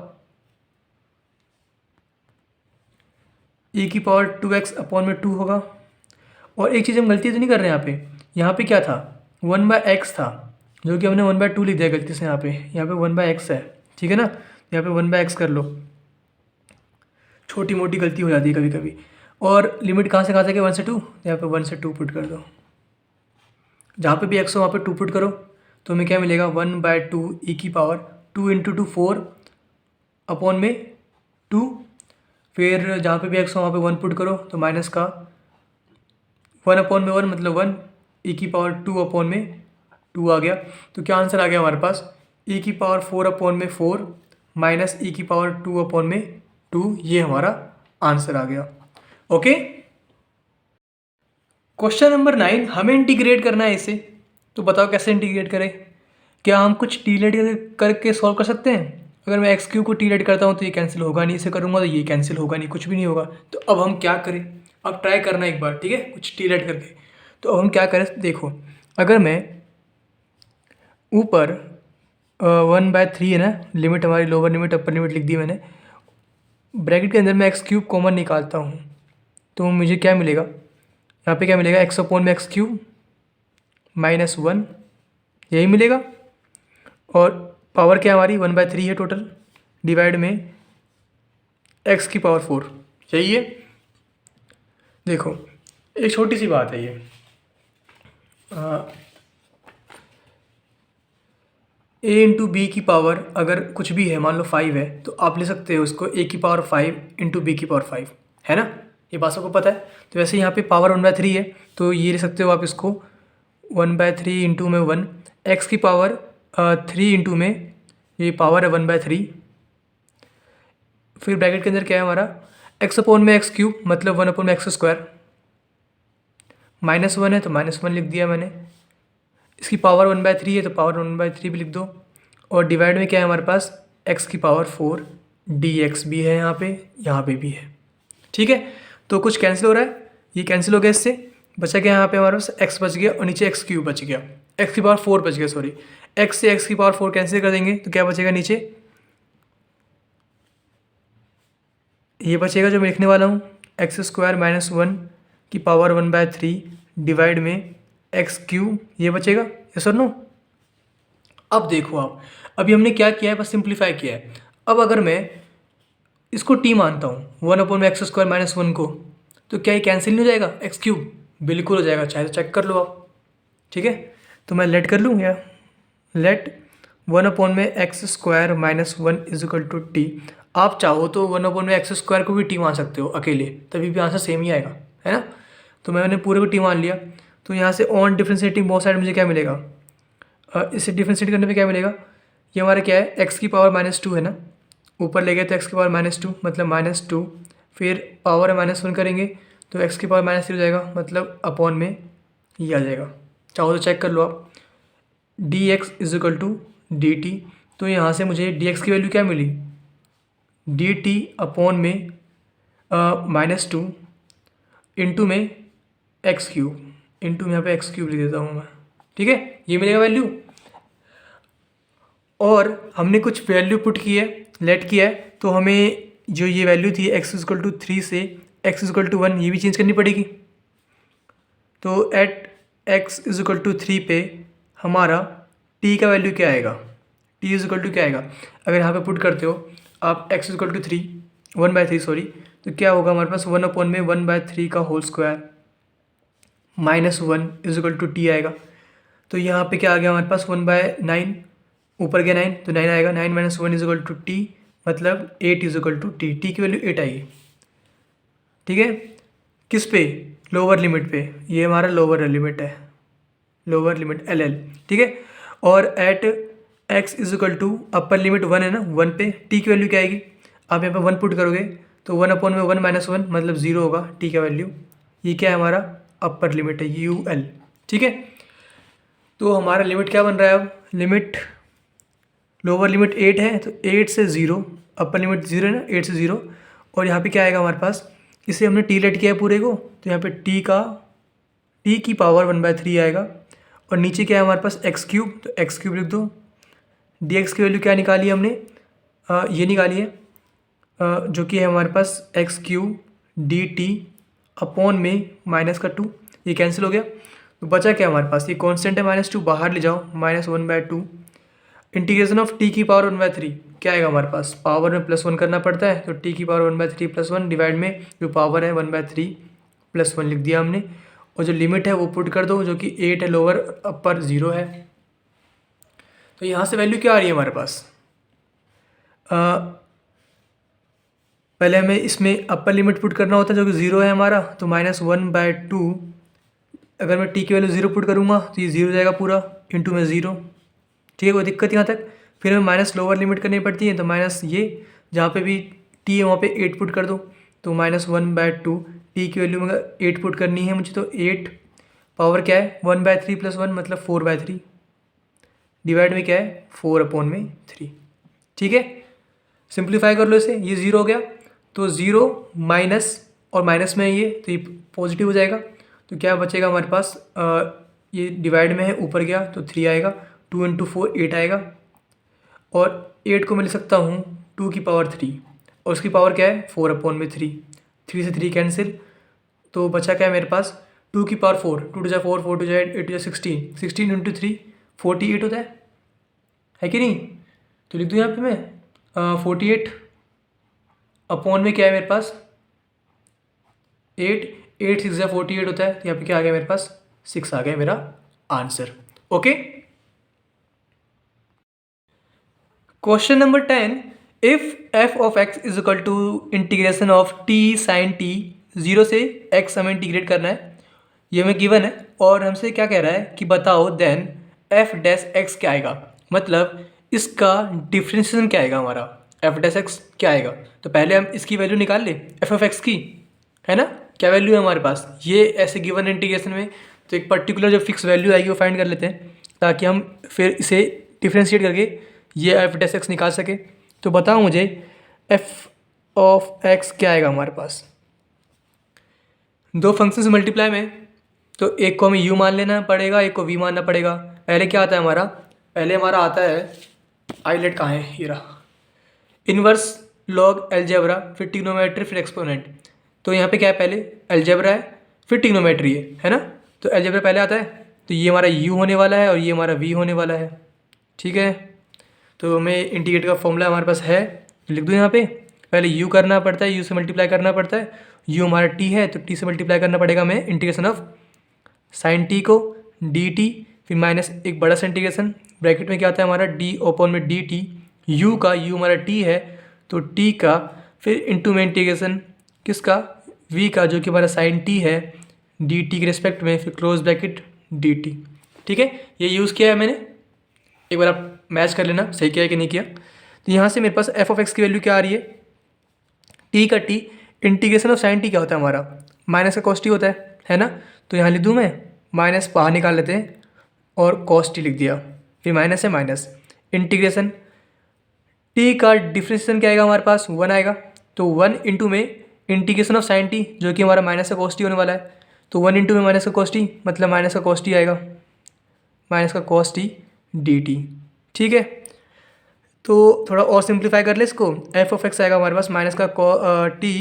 e की पावर 2x/2 होगा। और एक चीज़ हम गलती तो नहीं कर रहे हैं यहाँ पे क्या था, 1/x था, जो कि हमने 1/2 लिख दिया गलती से। यहाँ पे 1/x है, ठीक है ना। यहाँ पे 1/x कर लो, छोटी मोटी गलती हो जाती है कभी कभी। और लिमिट कहाँ से कहाँ तक है, 1 से 2, यहाँ पे 1 से 2 पुट कर दो। जहाँ पे भी x हो वहाँ पे 2 पुट करो तो हमें क्या मिलेगा, 1/2 e की पावर 2 × 2 4/2। फिर जहाँ पे भी x हो वहाँ पे 1 पुट करो तो माइनस का 1/1 मतलब 1 e की पावर 2/2 आ गया। तो क्या आंसर आ गया हमारे पास, e की पावर 4/4 माइनस e की पावर 2/2, ये हमारा आंसर आ गया। ओके, क्वेश्चन नंबर 9, हमें इंटीग्रेट करना है इसे। तो बताओ कैसे इंटीग्रेट करें। क्या हम कुछ टी-लेट करके सॉल्व कर सकते हैं। अगर मैं x³ को टी-लेट करता हूँ तो ये कैंसिल होगा नहीं, इसे करूँगा तो ये कैंसिल होगा नहीं, कुछ भी नहीं होगा। तो अब हम क्या करें, अब ट्राई करना एक बार, ठीक है, कुछ टी-लेट करके। तो अब हम क्या करें, देखो अगर मैं ऊपर 1/3 है ना, लिमिट हमारी लोअर लिमिट अपर लिमिट लिख दी मैंने, ब्रैकेट के अंदर मैं x³ कॉमन निकालता हूँ तो मुझे क्या मिलेगा, यहाँ पे क्या मिलेगा, x/x³ -1 यही मिलेगा। और पावर क्या हमारी 1/3 है टोटल, डिवाइड में x की पावर 4 यही है। देखो एक छोटी सी बात है ये, a इंटू बी की पावर अगर कुछ भी है, मान लो 5 है, तो आप ले सकते हो उसको a की पावर 5 इंटू बी की पावर 5, है ना, ये बात सबको पता है। तो वैसे यहाँ पे पावर 1/3 है तो ये ले सकते हो आप इसको 1/3 इंटू में 1, x की पावर 3 इंटू में ये पावर है 1/3। फिर ब्रैकेट के अंदर क्या है हमारा, x/x³ मतलब 1/x², -1 है तो -1 लिख दिया मैंने। इसकी पावर 1/3 है तो पावर 1/3 भी लिख दो। और डिवाइड में क्या है हमारे पास, x की पावर 4 dx भी है, यहाँ पे भी है, ठीक है। तो कुछ कैंसिल हो रहा है, ये कैंसिल हो गया, इससे बचा गया यहाँ पे हमारे पास x बच गया और नीचे x³ बच गया, x की पावर 4 बच गया, सॉरी, x से x की पावर 4 कैंसिल कर देंगे तो क्या बचेगा नीचे, ये बचेगा जो मैं लिखने वाला हूँ, x² - 1 की पावर 1/3 डिवाइड में x³, ये बचेगा, यस और नो। अब देखो आप, अभी हमने क्या किया है, बस सिंप्लीफाई किया है। अब अगर मैं इसको t मानता हूँ 1/x² - 1 को, तो क्या ये कैंसिल नहीं हो जाएगा, x³, बिल्कुल हो जाएगा, चाहे तो चेक कर लो आप, ठीक है। तो मैं लेट कर लूँ, या लेट 1/x² - 1 = t। आप चाहो तो 1/x² को भी t मान सकते हो अकेले, तभी भी आंसर सेम ही आएगा, है ना। तो मैंने पूरे को t मान लिया। तो यहाँ से ऑन डिफ्रेंशिएटिंग बोथ साइड मुझे क्या मिलेगा, इसे डिफ्रेंशिएट करने पे क्या मिलेगा, ये हमारा क्या है, x की पावर -2 है ना, ऊपर ले गए तो x की पावर -2 मतलब -2, फिर पावर -1 करेंगे तो x की पावर -3 हो जाएगा, मतलब अपॉन में ये आ जाएगा। चाहो तो चेक कर लो आप, dx = dt। तो यहाँ से मुझे dx की वैल्यू क्या मिली, dt अपॉन में -2 इंटू में x³ इंटू में यहाँ पे x³ लिख देता हूँ मैं, ठीक है, ये मिलेगा वैल्यू। और हमने कुछ वैल्यू पुट की है, लेट किया है, तो हमें जो ये वैल्यू थी x = 3 से x = 1 ये भी चेंज करनी पड़ेगी। तो एट x = 3 पे हमारा t का वैल्यू क्या आएगा, t = क्या आएगा, अगर यहाँ पे पुट करते हो आप x = 3 1/3 सॉरी, तो क्या होगा हमारे पास 1/1/3 का whole square minus 1 equal to t आएगा। तो यहाँ पे क्या आ गया हमारे पास 1/9, ऊपर गया 9 तो 9 आएगा, 9 - 1 इजिकल टू टी, मतलब 8 इजिकल टू टी। टी की वैल्यू 8 आएगी। ठीक है, किस पे? लोअर लिमिट पे। ये हमारा लोअर लिमिट है, लोअर लिमिट एल एल। ठीक है, और at x equal to upper limit 1 है ना, 1 पे टी की वैल्यू क्या आएगी? आप यहाँ पे 1 पुट करोगे तो 1/1 - 1 मतलब 0 होगा टी का वैल्यू। ये क्या है? हमारा अपर लिमिट है यू एल। ठीक है, तो हमारा लिमिट क्या बन रहा है अब? लिमिट लोअर लिमिट 8 है तो 8 से 0, अपर लिमिट 0 है ना, 8 से 0। और यहाँ पे क्या आएगा हमारे पास? इसे हमने टी लेट किया है पूरे को, तो यहाँ पे टी की पावर 1/3 आएगा। और नीचे क्या है हमारे पास? एक्स क्यूब, तो एक्स क्यूब लिख दो। डी एक्स की वैल्यू क्या निकाली है हमने? ये निकाली है जो कि है हमारे पास x cube d t upon में माइनस का 2, ये कैंसिल हो गया। तो बचा क्या हमारे पास? ये कांस्टेंट है -2, बाहर ले जाओ, -1/2 इंटीग्रेशन ऑफ टी की पावर 1/3 क्या आएगा हमारे पास? पावर में +1 करना पड़ता है, तो टी की पावर 1/3 + 1 डिवाइड में जो पावर है 1/3 + 1 लिख दिया हमने। और जो लिमिट है वो पुट कर दो, जो कि 8 है लोअर, अपर 0 है। तो यहाँ से वैल्यू क्या आ रही है हमारे पास? पहले हमें इसमें अपर लिमिट पुट करना होता है जो कि 0 है हमारा, तो -1/2। अगर मैं टी की वैल्यू 0 पुट करूँगा तो ये 0 जाएगा पूरा, इंटू में 0। ठीक है, कोई दिक्कत यहाँ तक? फिर हमें माइनस लोअर लिमिट करनी पड़ती है, तो माइनस ये जहाँ पे भी टी है वहाँ पे 8 पुट कर दो, तो -1/2 टी की वैल्यू में 8 पुट करनी है मुझे, तो 8 पावर क्या है? 1/3 + 1 मतलब 4/3 डिवाइड में क्या है? 4/3। ठीक है, सिंप्लीफाई कर लो इसे, ये 0 हो गया, तो 0 माइनस और माइनस में है ये, तो ये पॉजिटिव हो जाएगा। तो क्या बचेगा हमारे पास? ये डिवाइड में है, ऊपर गया तो 3 आएगा, 2 × 4 8 आएगा। और 8 को मैं लिख सकता हूँ 2 की पावर 3, और उसकी पावर क्या है? 4/3। 3 से 3 कैंसिल, तो बचा क्या है मेरे पास? 2 की पावर 4, 2 × 4, 4 × 8, 8 × 16, 16 × 3 48 होता है कि नहीं? तो लिख दूँ यहाँ पे मैं 48 अपॉन में क्या है मेरे पास? 8, 8 6 48 होता है, तो यहाँ पे क्या आ गया मेरे पास? 6 आ गया मेरा answer. Okay, question number 10, if f of x is equal to integration of t sine t 0 से एक्स हमें इंटीग्रेट करना है, ये हमें गिवन है। और हमसे क्या कह रहा है कि बताओ देन एफ डैश एक्स क्या आएगा, मतलब इसका डिफ्रेंशिएशन क्या आएगा हमारा? एफ डैश एक्स क्या आएगा? तो पहले हम इसकी वैल्यू निकाल ले, एफ ऑफ एक्स की, है ना? क्या वैल्यू है हमारे पास? ये ऐसे गिवन इंटीग्रेशन में तो एक पर्टिकुलर जो फिक्स वैल्यू आएगी वो फाइंड कर लेते हैं, ताकि हम फिर इसे डिफ्रेंशिएट करके ये एफ डैश एक्स निकाल सके। तो बताओ मुझे एफ ऑफ एक्स क्या आएगा हमारे पास? दो फंक्शन से मल्टीप्लाई में, तो एक को हमें u मान लेना पड़ेगा, एक को v मानना पड़ेगा। पहले क्या आता है हमारा? पहले हमारा आता है आइलेट, कहाँ है? ये रहा, इनवर्स लॉग एलजेब्रा, फिर ट्रिग्नोमेट्री, फिर एक्सपोनेंट। तो यहाँ पे क्या है? पहले एलजेब्रा है, फिर ट्रिग्नोमेट्री है ना? तो एलजेब्रा पहले आता है, तो ये हमारा u होने वाला है और ये हमारा v होने वाला है। ठीक है, तो हमें इंटीग्रेट का फॉर्मूला हमारे पास है, लिख दूँ यहाँ पे। पहले u करना पड़ता है, u से मल्टीप्लाई करना पड़ता है, u हमारा t है तो t से मल्टीप्लाई करना पड़ेगा हमें, इंटीग्रेशन ऑफ साइन t को dt, फिर माइनस एक बड़ा सा इंटीग्रेशन, ब्रैकेट में क्या आता है हमारा? d ओपन में dt, u का, u हमारा t है तो t का, फिर इंटू में इंटीग्रेशन किसका? v का, जो कि हमारा साइन t है dt के रिस्पेक्ट में, फिर क्लोज ब्रैकेट dt। ठीक है, ये यूज़ किया है मैंने, एक बार आप मैच कर लेना सही किया है कि नहीं किया। तो यहाँ से मेरे पास एफ ऑफ एक्स की वैल्यू क्या आ रही है? टी का T, integration of sine T क्या होता है हमारा? माइनस का कॉस टी होता है ना? तो यहाँ लिख दूँ मैं, माइनस बाहर निकाल लेते हैं और कॉस टी लिख दिया, फिर माइनस है माइनस, इंटीग्रेशन टी का डिफ्रेंशिएशन क्या आएगा हमारे पास? 1 आएगा, तो 1 इंटू में इंटीग्रेशन ऑफ साइन टी, जो कि हमारा माइनस का कॉस टी होने वाला है, तो 1 इंटू में माइनस का कॉस टी, मतलब माइनस का कॉस टी आएगा, माइनस का कॉस टी डी टी। ठीक है, तो थोड़ा और सिंप्लीफाई कर ले इसको, एफ ऑफ एक्स आएगा हमारे पास माइनस का टी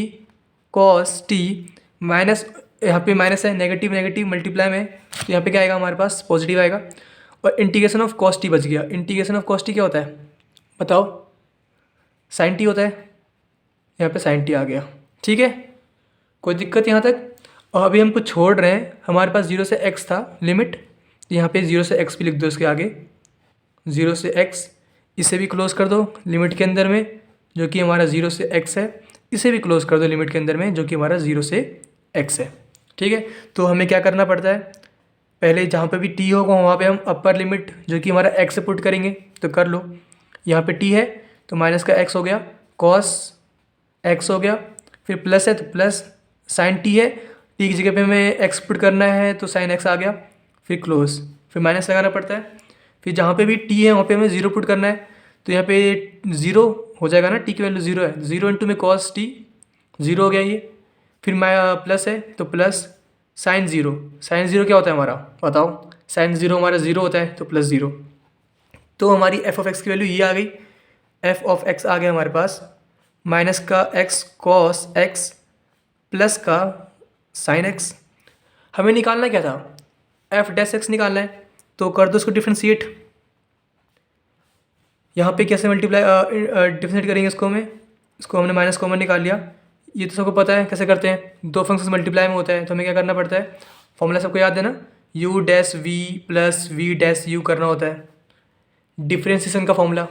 कॉस टी, माइनस यहाँ पे माइनस है, नेगेटिव नेगेटिव मल्टीप्लाई में, तो यहाँ पे क्या आएगा हमारे पास? पॉजिटिव आएगा। और इंटीग्रेशन ऑफ कॉस टी बच गया। इंटीग्रेशन ऑफ कॉस टी क्या होता है बताओ? साइन टी होता है, यहाँ पे साइन टी आ गया। ठीक है, कोई दिक्कत यहाँ तक? और अभी हम कुछ छोड़ रहे हैं, हमारे पास 0 से x था लिमिट, यहाँ पे 0 से x भी लिख दो इसके आगे, 0 से x, इसे भी क्लोज कर दो लिमिट के अंदर में जो कि हमारा 0 से x है, इसे भी क्लोज कर दो लिमिट के अंदर में जो कि हमारा 0 से x है। ठीक है, तो हमें क्या करना पड़ता है, पहले जहाँ पे भी t होगा वहाँ पे हम अपर लिमिट जो कि हमारा x से पुट करेंगे, तो कर लो। यहाँ पे t है तो माइनस का x हो गया, cos x हो गया, फिर प्लस है तो प्लस साइन t है, t की जगह पे हमें x पुट करना है तो साइन x आ गया, फिर क्लोज, फिर माइनस लगाना पड़ता है, फिर जहाँ पे भी t है वहाँ पे हमें 0 पुट करना है, तो यहाँ पे 0 हो जाएगा ना, t की वैल्यू 0 है, 0 इंटू में cos t, 0 हो गया ये, फिर प्लस है तो प्लस साइन 0, साइन 0 क्या होता है हमारा बताओ, साइन 0 हमारा 0 होता है तो प्लस 0, तो हमारी एफ ऑफ एक्स की वैल्यू ये आ गई, एफ ऑफ एक्स आ गया हमारे पास माइनस का एक्स कॉस एक्स प्लस का साइन एक्स। हमें निकालना क्या था, एफ डैश एक्स निकालना है, तो कर दो इसको डिफ्रेंशिएट। यहाँ पे कैसे मल्टीप्लाई डिफ्रेंशिएट करेंगे इसको हमने माइनस कॉमन निकाल लिया, ये तो सबको पता है कैसे करते हैं, दो फंक्शन मल्टीप्लाई में होता है तो हमें क्या करना पड़ता है, फॉर्मूला सबको याद है ना, u dash v plus v dash u करना होता है, डिफ्रेंसिएशन का फॉर्मूला।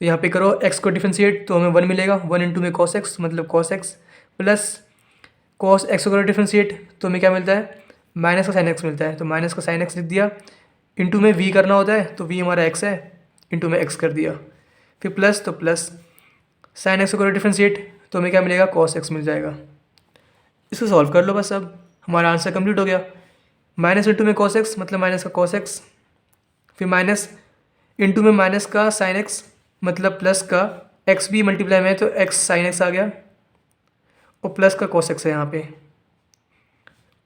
तो यहाँ पे करो x को डिफ्रेंशिएट तो हमें 1 मिलेगा, 1 इंटू में cos x मतलब cos x plus cos x को करो डिफ्रेंशिएट तो हमें क्या मिलता है, माइनस का साइन x मिलता है, तो माइनस का साइन x लिख दिया, इंटू में v करना होता है तो v हमारा x है, इंटू में x कर दिया, फिर प्लस तो प्लस साइन x को करो डिफ्रेंशिएट तो हमें क्या मिलेगा, cos x मिल जाएगा। इसको सॉल्व कर लो बस, अब हमारा आंसर कंप्लीट हो गया, माइनस इंटू में cos x मतलब माइनस का cos x, फिर माइनस इंटू में माइनस का साइन एक्स मतलब प्लस का एक्स भी मल्टीप्लाई में है तो एक्स साइन एक्स आ गया, और प्लस का कॉस एक्स है, यहाँ पे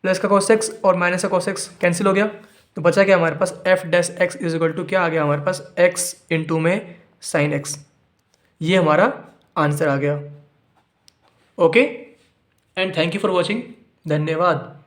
प्लस का कॉस एक्स और माइनस का कॉस एक्स कैंसिल हो गया, तो बचा क्या हमारे पास, f dash x is equal to क्या आ गया हमारे पास, एक्स इंटू में साइन एक्स, ये हमारा आंसर आ गया। Okay and thank you for watching, धन्यवाद।